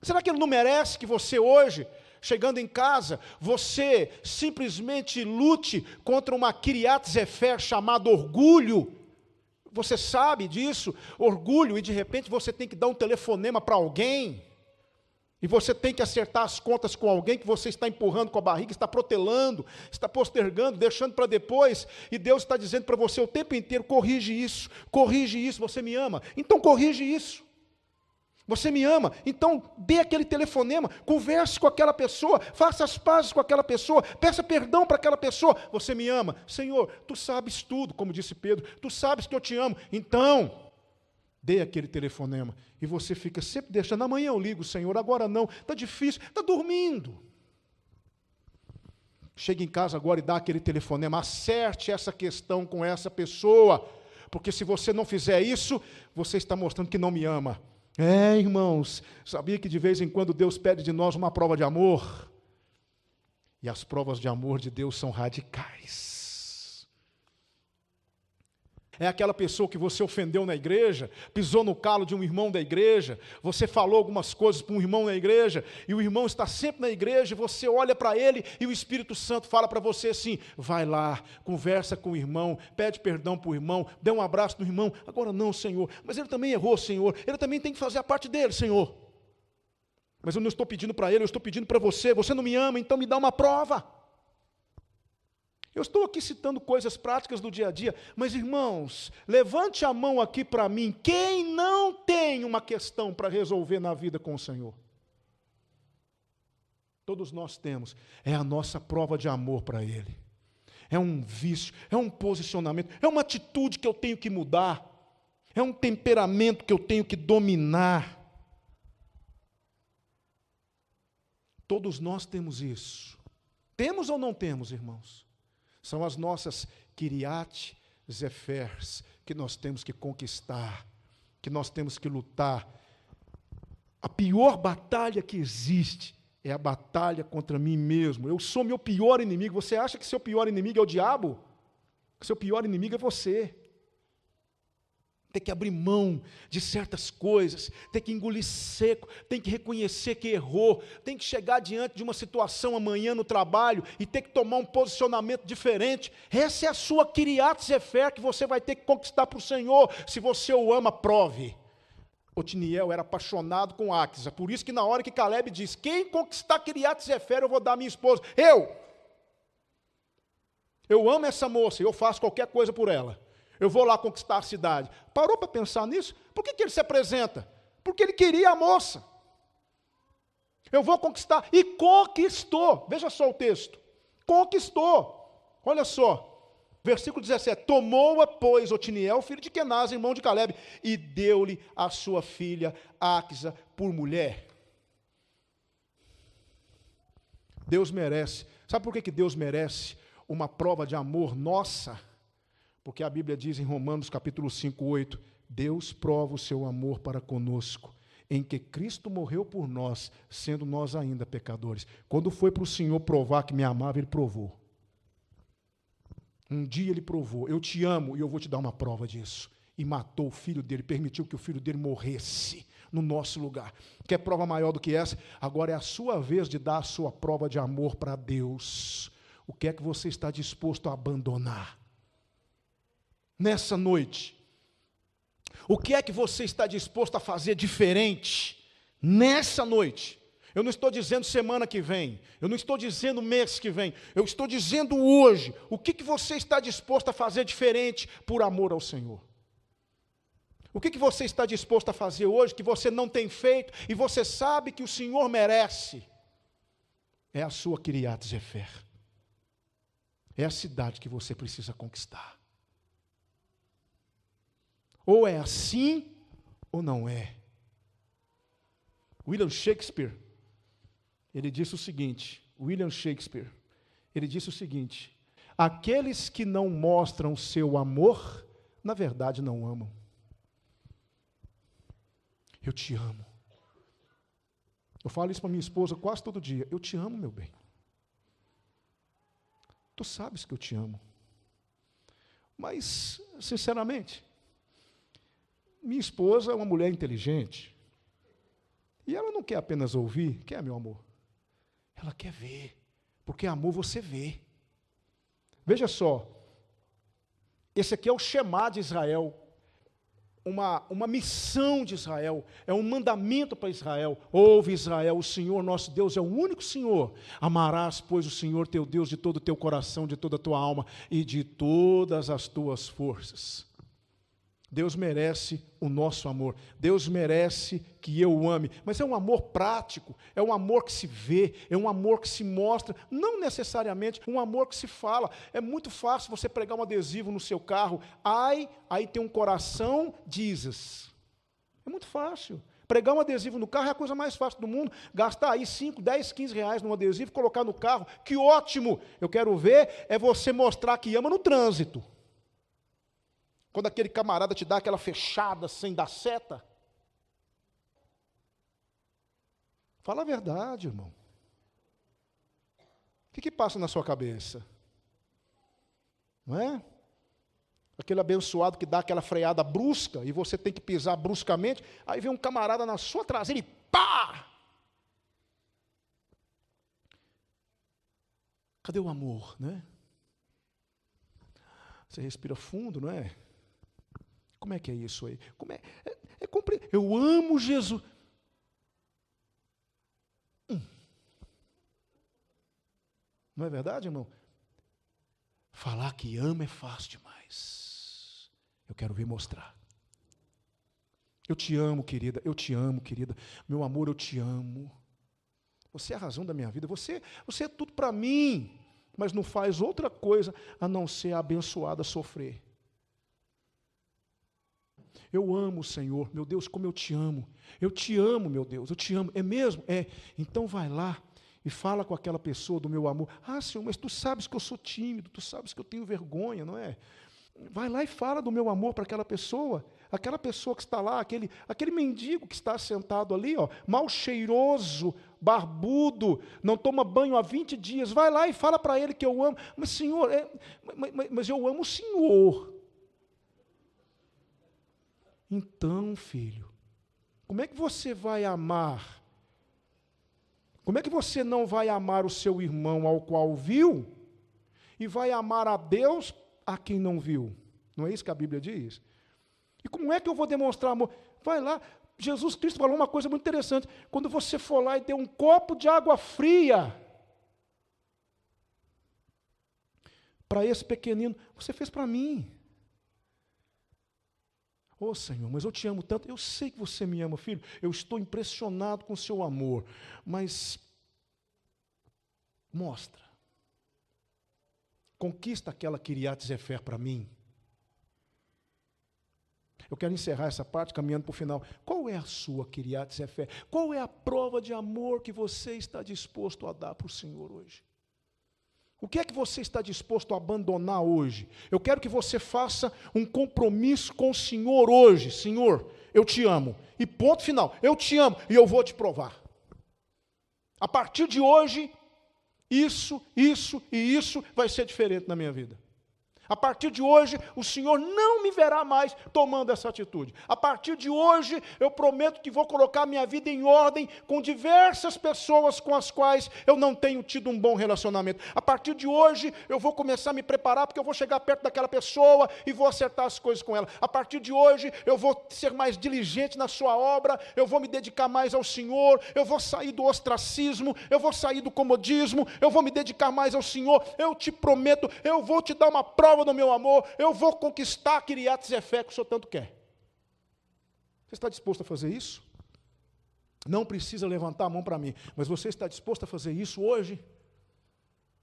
Será que Ele não merece que você hoje, chegando em casa, você simplesmente lute contra uma Kiriat Sefer chamada orgulho? Você sabe disso, orgulho, e de repente você tem que dar um telefonema para alguém, e você tem que acertar as contas com alguém que você está empurrando com a barriga, está protelando, está postergando, deixando para depois, e Deus está dizendo para você o tempo inteiro, corrige isso, você me ama, então corrige isso. Você me ama, então dê aquele telefonema, converse com aquela pessoa, faça as pazes com aquela pessoa, peça perdão para aquela pessoa. Você me ama, Senhor, tu sabes tudo, como disse Pedro, tu sabes que eu te amo, então dê aquele telefonema. E você fica sempre deixando, amanhã eu ligo, Senhor, agora não, está difícil, está dormindo. Chega em casa agora e dá aquele telefonema, acerte essa questão com essa pessoa, porque se você não fizer isso, você está mostrando que não me ama. Irmãos, sabia que de vez em quando Deus pede de nós uma prova de amor? E as provas de amor de Deus são radicais. É aquela pessoa que você ofendeu na igreja, pisou no calo de um irmão da igreja, você falou algumas coisas para um irmão na igreja, e o irmão está sempre na igreja, você olha para ele e o Espírito Santo fala para você assim: vai lá, conversa com o irmão, pede perdão para o irmão, dê um abraço no irmão. Agora não, Senhor, mas ele também errou, Senhor, ele também tem que fazer a parte dele, Senhor. Mas eu não estou pedindo para ele, eu estou pedindo para você. Você não me ama, então me dá uma prova. Eu estou aqui citando coisas práticas do dia a dia, mas irmãos, levante a mão aqui para mim, quem não tem uma questão para resolver na vida com o Senhor? Todos nós temos, é a nossa prova de amor para Ele. É um vício, é um posicionamento, é uma atitude que eu tenho que mudar, é um temperamento que eu tenho que dominar. Todos nós temos isso. Temos ou não temos, irmãos? São as nossas Kiriat Zefers que nós temos que conquistar, que nós temos que lutar. A pior batalha que existe é a batalha contra mim mesmo. Eu sou meu pior inimigo. Você acha que seu pior inimigo é o diabo? Seu pior inimigo é você. Tem que abrir mão de certas coisas, tem que engolir seco, tem que reconhecer que errou, tem que chegar diante de uma situação amanhã no trabalho e ter que tomar um posicionamento diferente. Essa é a sua Kiriat Zefer que você vai ter que conquistar para o Senhor. Se você o ama, prove. Otiniel era apaixonado com Áquisa, por isso que na hora que Caleb diz: quem conquistar Kiriat Zefer, eu vou dar a minha esposa. Eu amo essa moça, eu faço qualquer coisa por ela. Eu vou lá conquistar a cidade. Parou para pensar nisso? Por que ele se apresenta? Porque ele queria a moça. Eu vou conquistar. E conquistou. Veja só o texto. Conquistou. Olha só. Versículo 17. Tomou-a, pois, Otiniel, filho de Kenaz, irmão de Caleb, e deu-lhe a sua filha Áquisa por mulher. Deus merece. Sabe por que Deus merece uma prova de amor nossa? Porque a Bíblia diz em Romanos capítulo 5, 8, Deus prova o seu amor para conosco, em que Cristo morreu por nós, sendo nós ainda pecadores. Quando foi para o Senhor provar que me amava, Ele provou. Um dia Ele provou: eu te amo e eu vou te dar uma prova disso. E matou o filho dele, permitiu que o filho dele morresse no nosso lugar. Quer prova maior do que essa? Agora é a sua vez de dar a sua prova de amor para Deus. O que é que você está disposto a abandonar? Nessa noite, o que é que você está disposto a fazer diferente nessa noite? Eu não estou dizendo semana que vem, eu não estou dizendo mês que vem, eu estou dizendo hoje. O que você está disposto a fazer diferente por amor ao Senhor? O que você está disposto a fazer hoje que você não tem feito e você sabe que o Senhor merece? É a sua Kiriat Zefer. É a cidade que você precisa conquistar. Ou é assim, ou não é. William Shakespeare, ele disse o seguinte, aqueles que não mostram seu amor, na verdade não amam. Eu te amo. Eu falo isso para minha esposa quase todo dia. Eu te amo, meu bem. Tu sabes que eu te amo. Mas, sinceramente, minha esposa é uma mulher inteligente. E ela não quer apenas ouvir, quer, meu amor? Ela quer ver. Porque amor você vê. Veja só. Esse aqui é o Shema de Israel. Uma missão de Israel. É um mandamento para Israel. Ouve, Israel, o Senhor nosso Deus é o único Senhor. Amarás, pois, o Senhor teu Deus de todo o teu coração, de toda a tua alma e de todas as tuas forças. Deus merece o nosso amor, Deus merece que eu o ame, mas é um amor prático, é um amor que se vê, é um amor que se mostra, não necessariamente um amor que se fala. É muito fácil você pregar um adesivo no seu carro, aí tem um coração, Jesus. É muito fácil. Pregar um adesivo no carro é a coisa mais fácil do mundo, gastar aí 5, 10, 15 reais num adesivo, colocar no carro, que ótimo. Eu quero ver é você mostrar que ama no trânsito. Quando aquele camarada te dá aquela fechada sem dar seta. Fala a verdade, irmão. O que passa na sua cabeça? Não é? Aquele abençoado que dá aquela freada brusca e você tem que pisar bruscamente, aí vem um camarada na sua traseira e pá! Cadê o amor, né? Você respira fundo, não é? Como é que é isso aí? Eu amo Jesus. Não é verdade, irmão? Falar que ama é fácil demais. Eu quero vir mostrar. Eu te amo, querida. Eu te amo, querida. Meu amor, eu te amo. Você é a razão da minha vida. Você é tudo para mim. Mas não faz outra coisa a não ser a abençoada sofrer. Eu amo o Senhor. Meu Deus, como eu te amo. Eu te amo, meu Deus. Eu te amo. É mesmo? É. Então vai lá e fala com aquela pessoa do meu amor. Ah, Senhor, mas tu sabes que eu sou tímido. Tu sabes que eu tenho vergonha, não é? Vai lá e fala do meu amor para aquela pessoa que está lá, aquele mendigo que está sentado ali, ó, mal cheiroso, barbudo, não toma banho há 20 dias, vai lá e fala para ele que eu amo, mas Senhor, mas eu amo o Senhor. Então, filho, como é que você vai amar? Como é que você não vai amar o seu irmão ao qual viu, e vai amar a Deus a quem não viu? Não é isso que a Bíblia diz? E como é que eu vou demonstrar amor? Vai lá, Jesus Cristo falou uma coisa muito interessante. Quando você for lá e der um copo de água fria para esse pequenino, você fez para mim. Ô Senhor, mas eu te amo tanto. Eu sei que você me ama, filho. Eu estou impressionado com o seu amor. Mas mostra. Conquista aquela Kiriat Zefer para mim. Eu quero encerrar essa parte caminhando para o final. Qual é a sua Kiriat Zefer? Qual é a prova de amor que você está disposto a dar para o Senhor hoje? O que é que você está disposto a abandonar hoje? Eu quero que você faça um compromisso com o Senhor hoje. Senhor, eu te amo. E ponto final. Eu te amo e eu vou te provar. A partir de hoje, isso e isso vai ser diferente na minha vida. A partir de hoje, o Senhor não me verá mais tomando essa atitude. A partir de hoje, eu prometo que vou colocar minha vida em ordem com diversas pessoas com as quais eu não tenho tido um bom relacionamento. A partir de hoje, eu vou começar a me preparar, porque eu vou chegar perto daquela pessoa e vou acertar as coisas com ela. A partir de hoje, eu vou ser mais diligente na sua obra, eu vou me dedicar mais ao Senhor, eu vou sair do ostracismo, eu vou sair do comodismo, eu vou me dedicar mais ao Senhor. Eu te prometo, eu vou te dar uma prova no meu amor, eu vou conquistar Kiriat Zefer que o Senhor tanto quer. Você está disposto a fazer isso? Não precisa levantar a mão para mim, mas você está disposto a fazer isso hoje?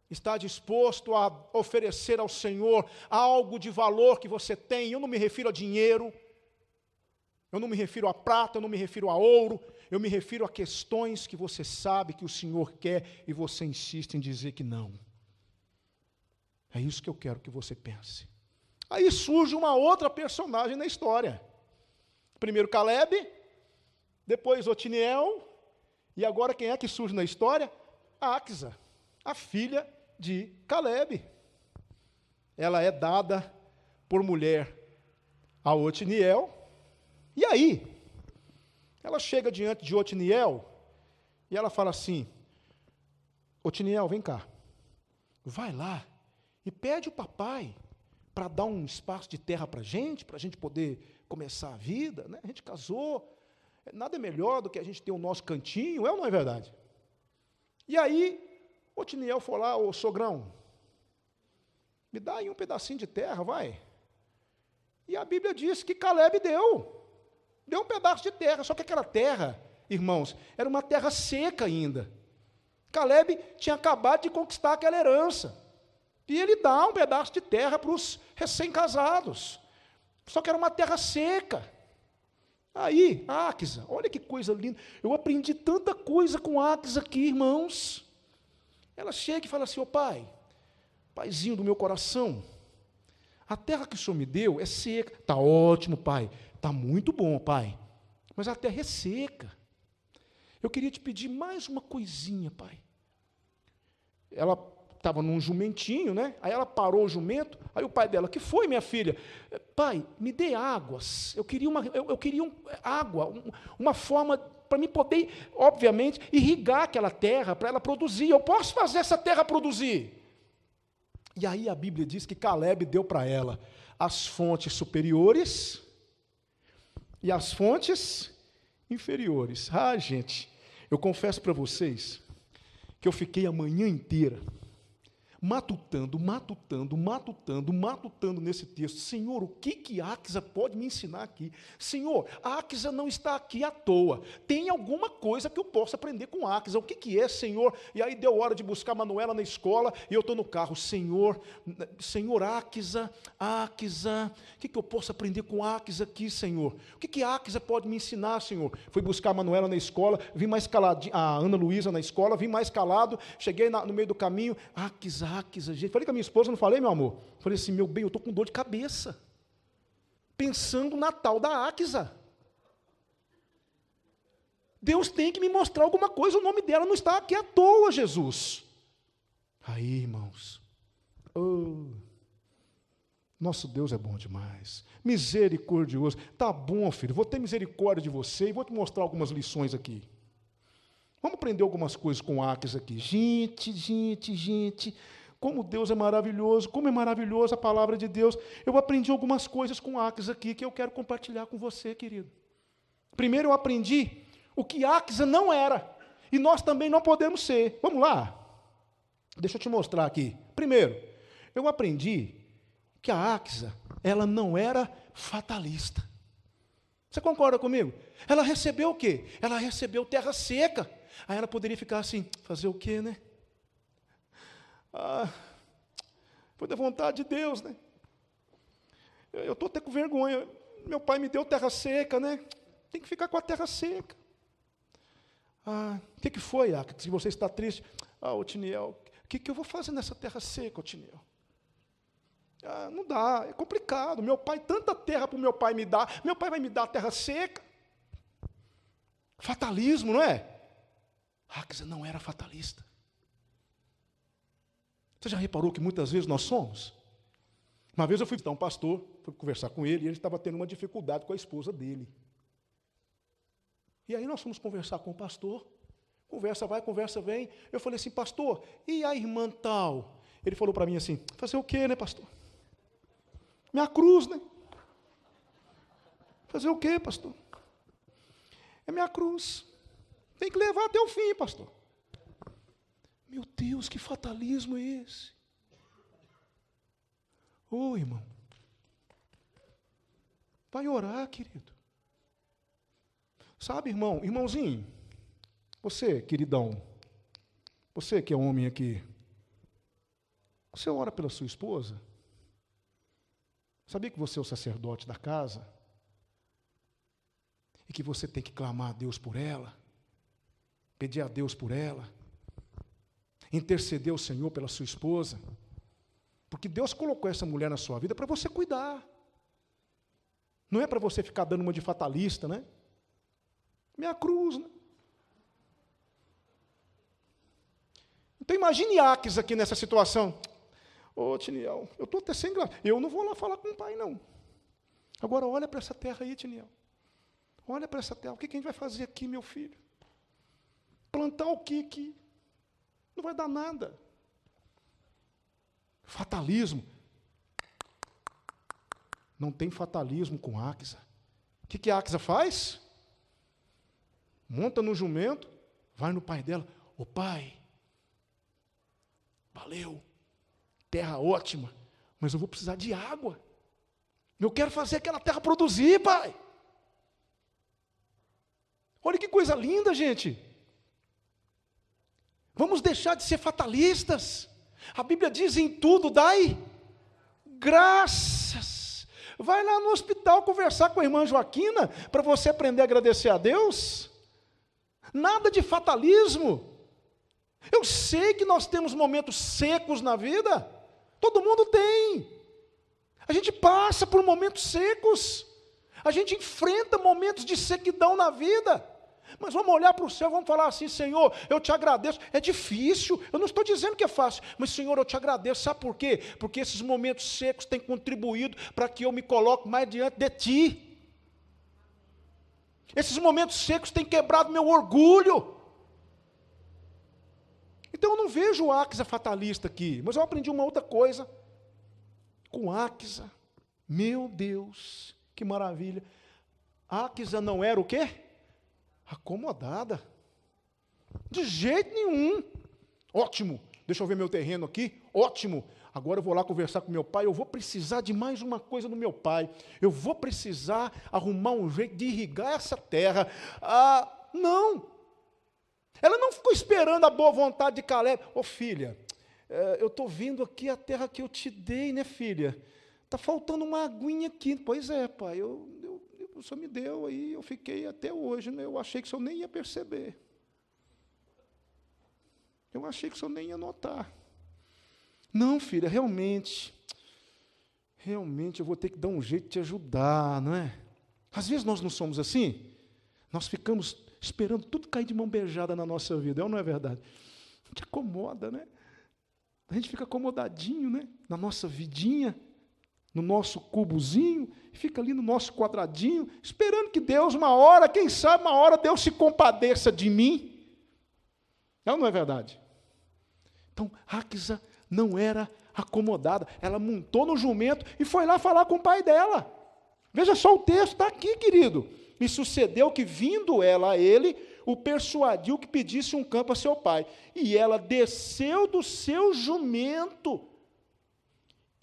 Está disposto a oferecer ao Senhor algo de valor que você tem? Eu não me refiro a dinheiro, eu não me refiro a prata, eu não me refiro a ouro, eu me refiro a questões que você sabe que o Senhor quer e você insiste em dizer que não. É isso que eu quero que você pense. Aí surge uma outra personagem na história. Primeiro Caleb, depois Otiniel, e agora quem é que surge na história? Axa, a filha de Caleb. Ela é dada por mulher a Otiniel, e aí, ela chega diante de Otiniel, e ela fala assim, Otiniel, vem cá, vai lá, e pede o papai para dar um espaço de terra para a gente poder começar a vida, né? A gente casou, nada é melhor do que a gente ter o nosso cantinho, é ou não é verdade? E aí, Otiniel foi lá, ô sogrão, me dá aí um pedacinho de terra, vai. E a Bíblia diz que Caleb deu um pedaço de terra, só que aquela terra, irmãos, era uma terra seca ainda. Caleb tinha acabado de conquistar aquela herança. E ele dá um pedaço de terra para os recém-casados. Só que era uma terra seca. Aí, Axa, olha que coisa linda. Eu aprendi tanta coisa com Axa aqui, irmãos. Ela chega e fala assim, ô pai, paizinho do meu coração, a terra que o Senhor me deu é seca. Está ótimo, pai. Está muito bom, pai. Mas a terra é seca. Eu queria te pedir mais uma coisinha, pai. Ela estava num jumentinho, né? Aí ela parou o jumento, aí o pai dela, que foi, minha filha? Pai, me dê águas, eu queria água, uma forma para mim poder, obviamente, irrigar aquela terra, para ela produzir, eu posso fazer essa terra produzir. E aí a Bíblia diz que Caleb deu para ela as fontes superiores e as fontes inferiores. Ah, gente, eu confesso para vocês que eu fiquei a manhã inteira matutando nesse texto. Senhor, o que Áquisa pode me ensinar aqui? Senhor, Áquisa não está aqui à toa. Tem alguma coisa que eu possa aprender com Áquisa. O que é, Senhor? E aí deu hora de buscar a Manuela na escola, e eu estou no carro. Senhor, Áquisa, o que eu posso aprender com Áquisa aqui, Senhor? O que Áquisa pode me ensinar, Senhor? Fui buscar a Manuela na escola, vim mais calado, a Ana Luísa na escola, vim mais calado, cheguei no meio do caminho, Áquisa, gente. Falei com a minha esposa, não falei, meu amor? Falei assim, meu bem, eu estou com dor de cabeça, pensando na tal da Áquisa. Deus tem que me mostrar alguma coisa, o nome dela não está aqui à toa, Jesus. Aí, irmãos, nosso Deus é bom demais, misericordioso. Tá bom, filho, vou ter misericórdia de você e vou te mostrar algumas lições aqui. Vamos aprender algumas coisas com Áquisa aqui. Gente, como Deus é maravilhoso, como é maravilhosa a palavra de Deus. Eu aprendi algumas coisas com Áquisa aqui que eu quero compartilhar com você, querido. Primeiro eu aprendi o que Áquisa não era, e nós também não podemos ser. Vamos lá? Deixa eu te mostrar aqui. Primeiro, eu aprendi que a Áquisa, ela não era fatalista. Você concorda comigo? Ela recebeu o quê? Ela recebeu terra seca. Aí ela poderia ficar assim, fazer o quê, né? Foi da vontade de Deus, né? Eu estou até com vergonha. Meu pai me deu terra seca, né? Tem que ficar com a terra seca. O que foi, Áquisa? Se você está triste, Otiniel, o que eu vou fazer nessa terra seca, Otiniel? Não dá, é complicado. Meu pai, tanta terra para o meu pai me dar, meu pai vai me dar terra seca. Fatalismo, não é? Áquisa não era fatalista. Você já reparou que muitas vezes nós somos? Uma vez eu fui visitar um pastor, fui conversar com ele, e ele estava tendo uma dificuldade com a esposa dele. E aí nós fomos conversar com o pastor, conversa vai, conversa vem. Eu falei assim, pastor, e a irmã tal? Ele falou para mim assim, fazer o quê, né, pastor? Minha cruz, né? Fazer o quê, pastor? É minha cruz. Tem que levar até o fim, pastor. Meu Deus, que fatalismo é esse? Irmão. Vai orar, querido. Sabe, irmãozinho, você, queridão, você que é homem aqui, você ora pela sua esposa? Sabia que você é o sacerdote da casa? E que você tem que clamar a Deus por ela? Pedir a Deus por ela? Interceder ao Senhor pela sua esposa? Porque Deus colocou essa mulher na sua vida para você cuidar. Não é para você ficar dando uma de fatalista, né? Minha cruz, né? Então imagine Áquisa aqui nessa situação. Tiniel, eu estou até sem graça. Eu não vou lá falar com o pai, não. Agora olha para essa terra aí, Tiniel. Olha para essa terra. O que a gente vai fazer aqui, meu filho? Plantar o que aqui? Não vai dar nada. Fatalismo. Não tem fatalismo com Áquisa. O que a Áquisa faz? Monta no jumento, vai no pai dela. Pai, valeu, terra ótima, mas eu vou precisar de água. Eu quero fazer aquela terra produzir, pai. Olha que coisa linda, gente. Vamos deixar de ser fatalistas. A Bíblia diz, em tudo dai graças. Vai lá no hospital conversar com a irmã Joaquina, para você aprender a agradecer a Deus. Nada de fatalismo. Eu sei que nós temos momentos secos na vida. Todo mundo tem. A gente passa por momentos secos. A gente enfrenta momentos de sequidão na vida. Mas vamos olhar para o céu, vamos falar assim: Senhor, eu te agradeço. É difícil, eu não estou dizendo que é fácil, mas Senhor, eu te agradeço. Sabe por quê? Porque esses momentos secos têm contribuído para que eu me coloque mais diante de Ti. Esses momentos secos têm quebrado meu orgulho. Então eu não vejo o Áquisa fatalista aqui, mas eu aprendi uma outra coisa com Áquisa. Meu Deus, que maravilha. Áquisa não era o quê? Acomodada. De jeito nenhum. Ótimo, deixa eu ver meu terreno aqui. Ótimo. Agora eu vou lá conversar com meu pai, eu vou precisar de mais uma coisa do meu pai. Eu vou precisar arrumar um jeito de irrigar essa terra. Não. Ela não ficou esperando a boa vontade de Caleb. Ô filha, eu estou vendo aqui a terra que eu te dei, né, filha? Está faltando uma aguinha aqui. Pois é, pai, o senhor me deu aí, eu fiquei até hoje, né? Eu achei que o senhor nem ia perceber. Eu achei que o senhor nem ia notar. Não, filha, realmente eu vou ter que dar um jeito de te ajudar, não é? Às vezes nós não somos assim. Nós ficamos esperando tudo cair de mão beijada na nossa vida, não é verdade? A gente acomoda, né? A gente fica acomodadinho, né? Na nossa vidinha, no nosso cubozinho, fica ali no nosso quadradinho, esperando que Deus, uma hora, quem sabe, uma hora Deus se compadeça de mim. Não é verdade? Então, Áquisa não era acomodada. Ela montou no jumento e foi lá falar com o pai dela. Veja só o texto, está aqui, querido. E sucedeu que, vindo ela a ele, o persuadiu que pedisse um campo a seu pai. E ela desceu do seu jumento.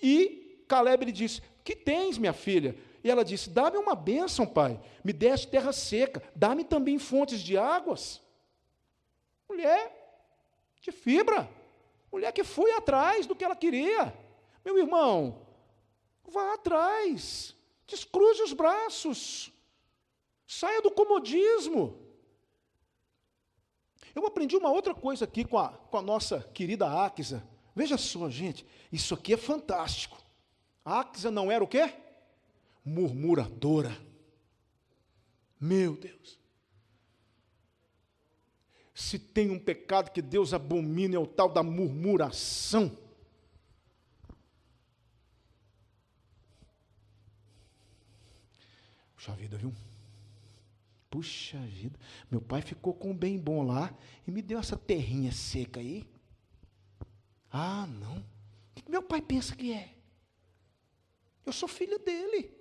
E Caleb lhe disse: que tens, minha filha? E ela disse: dá-me uma bênção, pai. Me deste terra seca. Dá-me também fontes de águas. Mulher de fibra. Mulher que foi atrás do que ela queria. Meu irmão, vá atrás. Descruze os braços. Saia do comodismo. Eu aprendi uma outra coisa aqui com a nossa querida Áquisa. Veja só, gente, isso aqui é fantástico. A Áquisa não era o quê? Murmuradora. Meu Deus. Se tem um pecado que Deus abomina, é o tal da murmuração. Puxa vida, viu? Puxa vida, meu pai ficou com um bem bom lá e me deu essa terrinha seca aí. Não. O que meu pai pensa que é? Eu sou filho dele.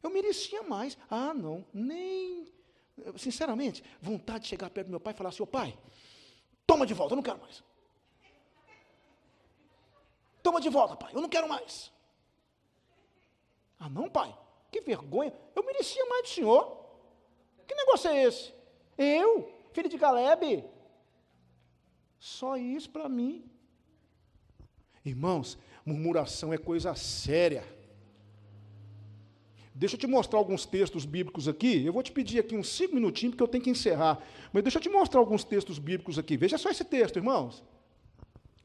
Eu merecia mais. Não, nem... Sinceramente, vontade de chegar perto do meu pai e falar assim: ô pai, toma de volta, eu não quero mais. Toma de volta, pai, eu não quero mais. Não, pai, que vergonha, eu merecia mais do senhor. Que negócio é esse? Eu, filho de Caleb? Só isso para mim. Irmãos, murmuração é coisa séria. Deixa eu te mostrar alguns textos bíblicos aqui. Eu vou te pedir aqui uns 5 minutinhos, porque eu tenho que encerrar. Mas deixa eu te mostrar alguns textos bíblicos aqui. Veja só esse texto, irmãos.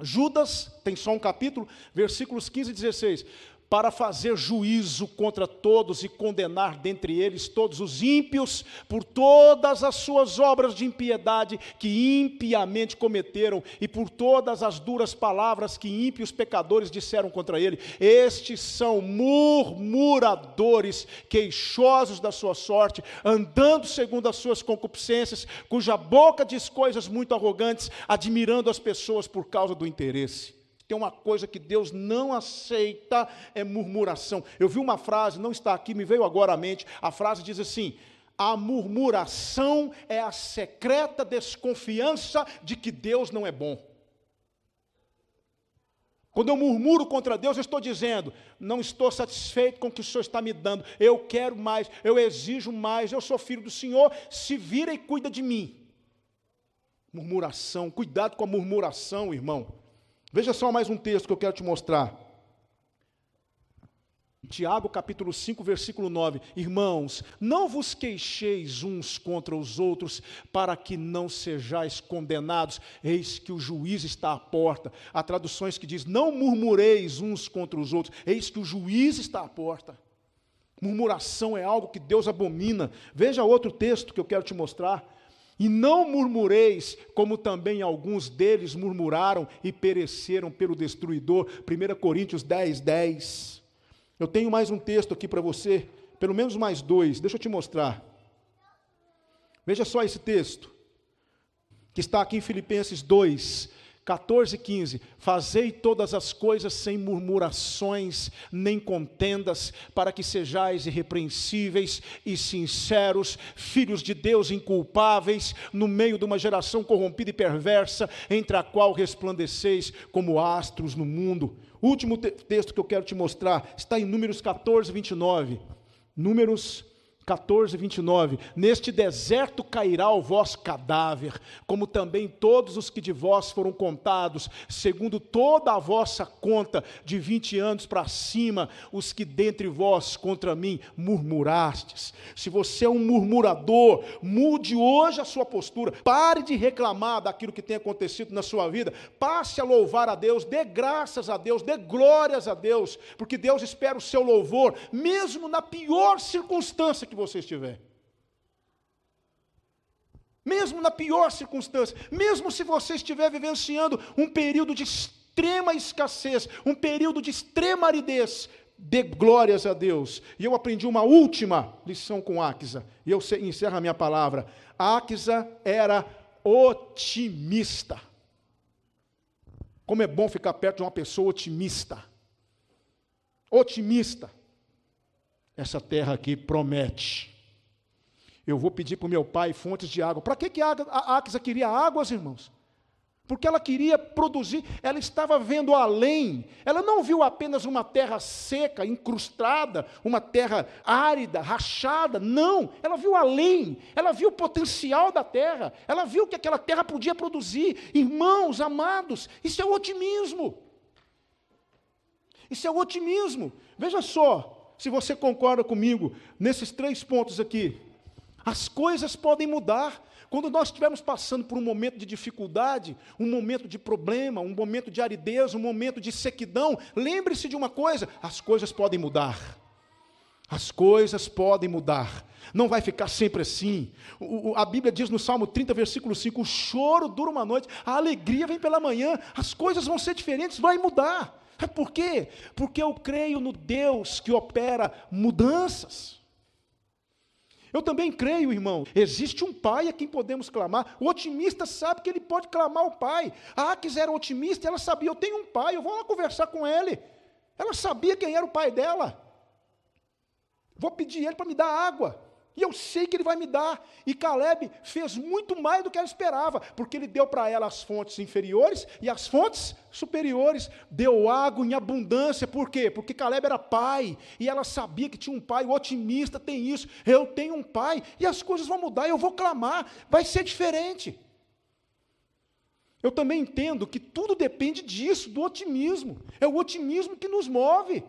Judas, tem só um capítulo, versículos 15 e 16. Para fazer juízo contra todos e condenar dentre eles todos os ímpios por todas as suas obras de impiedade que impiamente cometeram e por todas as duras palavras que ímpios pecadores disseram contra ele. Estes são murmuradores, queixosos da sua sorte, andando segundo as suas concupiscências, cuja boca diz coisas muito arrogantes, admirando as pessoas por causa do interesse. Tem uma coisa que Deus não aceita, é murmuração. Eu vi uma frase, não está aqui, me veio agora à mente, a frase diz assim: a murmuração é a secreta desconfiança de que Deus não é bom. Quando eu murmuro contra Deus, eu estou dizendo: não estou satisfeito com o que o Senhor está me dando, eu quero mais, eu exijo mais, eu sou filho do Senhor, se vira e cuida de mim. Murmuração, cuidado com a murmuração, irmão. Veja só mais um texto que eu quero te mostrar. Tiago, capítulo 5, versículo 9. Irmãos, não vos queixeis uns contra os outros, para que não sejais condenados. Eis que o juiz está à porta. Há traduções que diz: não murmureis uns contra os outros. Eis que o juiz está à porta. Murmuração é algo que Deus abomina. Veja outro texto que eu quero te mostrar. E não murmureis, como também alguns deles murmuraram e pereceram pelo destruidor. 1 Coríntios 10, 10. Eu tenho mais um texto aqui para você, pelo menos mais dois, deixa eu te mostrar. Veja só esse texto, que está aqui em Filipenses 2, 14 e 15, fazei todas as coisas sem murmurações, nem contendas, para que sejais irrepreensíveis e sinceros, filhos de Deus inculpáveis, no meio de uma geração corrompida e perversa, entre a qual resplandeceis como astros no mundo. O último texto que eu quero te mostrar, está em Números 14, 29, Números 14, 29, neste deserto cairá o vosso cadáver, como também todos os que de vós foram contados, segundo toda a vossa conta, de 20 anos para cima, os que dentre vós contra mim murmurastes. Se você é um murmurador, mude hoje a sua postura, pare de reclamar daquilo que tem acontecido na sua vida, passe a louvar a Deus, dê graças a Deus, dê glórias a Deus, porque Deus espera o seu louvor, mesmo na pior circunstância que você estiver. Mesmo na pior circunstância, mesmo se você estiver vivenciando um período de extrema escassez, um período de extrema aridez, dê glórias a Deus. E eu aprendi uma última lição com Áquisa, e eu encerro a minha palavra. Áquisa era otimista. Como é bom ficar perto de uma pessoa otimista. Otimista. Essa terra aqui promete. Eu vou pedir para o meu pai fontes de água. Para que a Áquisa queria águas, irmãos? Porque ela queria produzir, ela estava vendo além. Ela não viu apenas uma terra seca, incrustada, uma terra árida, rachada. Não, ela viu além. Ela viu o potencial da terra. Ela viu que aquela terra podia produzir. Irmãos, amados, isso é otimismo. Isso é otimismo. Veja só. Se você concorda comigo, nesses 3 pontos aqui, as coisas podem mudar. Quando nós estivermos passando por um momento de dificuldade, um momento de problema, um momento de aridez, um momento de sequidão, lembre-se de uma coisa, as coisas podem mudar. As coisas podem mudar. Não vai ficar sempre assim. A Bíblia diz no Salmo 30, versículo 5, o choro dura uma noite, a alegria vem pela manhã, as coisas vão ser diferentes, vai mudar. Por quê? Porque eu creio no Deus que opera mudanças. Eu também creio, irmão, existe um pai a quem podemos clamar. O otimista sabe que ele pode clamar ao pai. A Áquisa era otimista, ela sabia, eu tenho um pai, eu vou lá conversar com ele. Ela sabia quem era o pai dela. Vou pedir ele para me dar água. E eu sei que ele vai me dar. E Caleb fez muito mais do que ela esperava, porque ele deu para ela as fontes inferiores e as fontes superiores. Deu água em abundância. Por quê? Porque Caleb era pai, e ela sabia que tinha um pai. O otimista tem isso. Eu tenho um pai, e as coisas vão mudar, eu vou clamar, vai ser diferente. Eu também entendo que tudo depende disso, do otimismo. É o otimismo que nos move.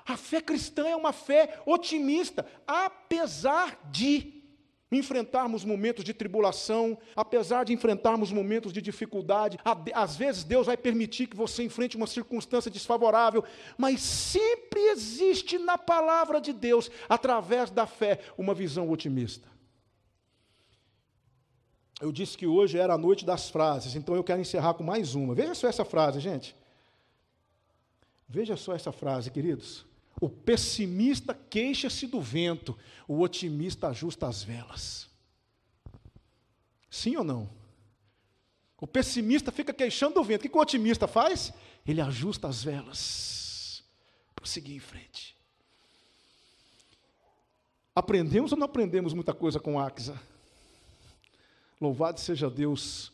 A fé cristã é uma fé otimista, apesar de enfrentarmos momentos de tribulação, apesar de enfrentarmos momentos de dificuldade. Às vezes Deus vai permitir que você enfrente uma circunstância desfavorável, mas sempre existe na palavra de Deus, através da fé, uma visão otimista. Eu disse que hoje era a noite das frases, então eu quero encerrar com mais uma. Veja só essa frase, gente. Veja só essa frase, queridos. O pessimista queixa-se do vento, o otimista ajusta as velas. Sim ou não? O pessimista fica queixando do vento. O que o otimista faz? Ele ajusta as velas para seguir em frente. Aprendemos ou não aprendemos muita coisa com Áquisa? Louvado seja Deus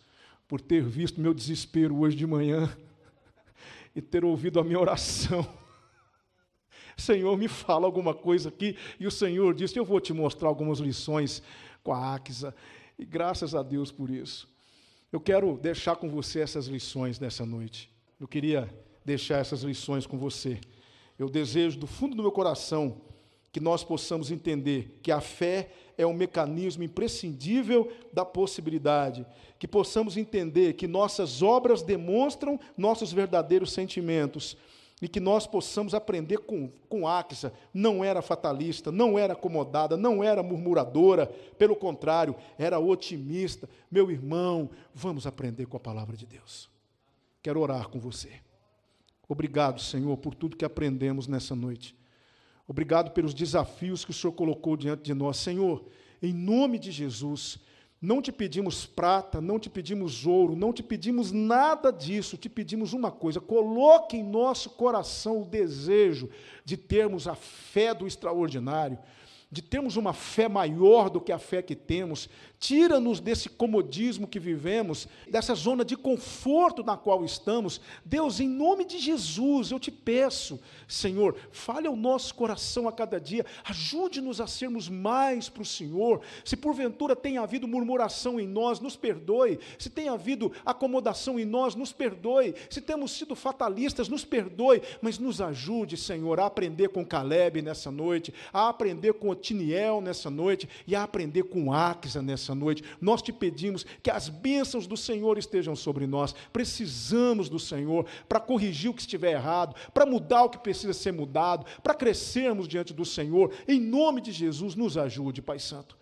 por ter visto meu desespero hoje de manhã e ter ouvido a minha oração. Senhor, me fala alguma coisa aqui. E o Senhor disse, eu vou te mostrar algumas lições com a Áquisa. E graças a Deus por isso. Eu quero deixar com você essas lições nessa noite. Eu queria deixar essas lições com você. Eu desejo do fundo do meu coração que nós possamos entender que a fé é um mecanismo imprescindível da possibilidade, que possamos entender que nossas obras demonstram nossos verdadeiros sentimentos, e que nós possamos aprender com Áquisa. Não era fatalista, não era acomodada, não era murmuradora, pelo contrário, era otimista. Meu irmão, vamos aprender com a palavra de Deus. Quero orar com você. Obrigado, Senhor, por tudo que aprendemos nessa noite. Obrigado pelos desafios que o Senhor colocou diante de nós. Senhor, em nome de Jesus, não te pedimos prata, não te pedimos ouro, não te pedimos nada disso, te pedimos uma coisa: coloque em nosso coração o desejo de termos a fé do extraordinário, de termos uma fé maior do que a fé que temos. Tira-nos desse comodismo que vivemos, dessa zona de conforto na qual estamos. Deus, em nome de Jesus, eu te peço, Senhor, fale ao nosso coração a cada dia, ajude-nos a sermos mais para o Senhor. Se porventura tem havido murmuração em nós, nos perdoe. Se tem havido acomodação em nós, nos perdoe. Se temos sido fatalistas, nos perdoe, mas nos ajude, Senhor, a aprender com Caleb nessa noite, a aprender com Otiniel nessa noite e a aprender com Áquisa nessa noite. Nós te pedimos que as bênçãos do Senhor estejam sobre nós. Precisamos do Senhor para corrigir o que estiver errado, para mudar o que precisa ser mudado, para crescermos diante do Senhor. Em nome de Jesus, nos ajude, Pai Santo.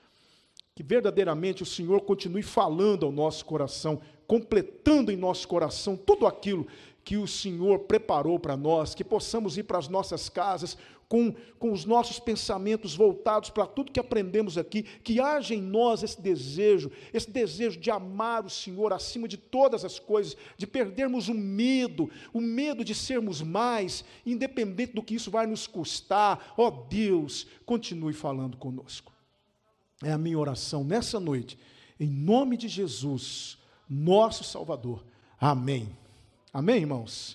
Que verdadeiramente o Senhor continue falando ao nosso coração, completando em nosso coração tudo aquilo que o Senhor preparou para nós, que possamos ir para as nossas casas com os nossos pensamentos voltados para tudo que aprendemos aqui, que haja em nós esse desejo de amar o Senhor acima de todas as coisas, de perdermos o medo de sermos mais, independente do que isso vai nos custar. Ó Deus, continue falando conosco. É a minha oração nessa noite, em nome de Jesus, nosso Salvador. Amém. Amém, irmãos?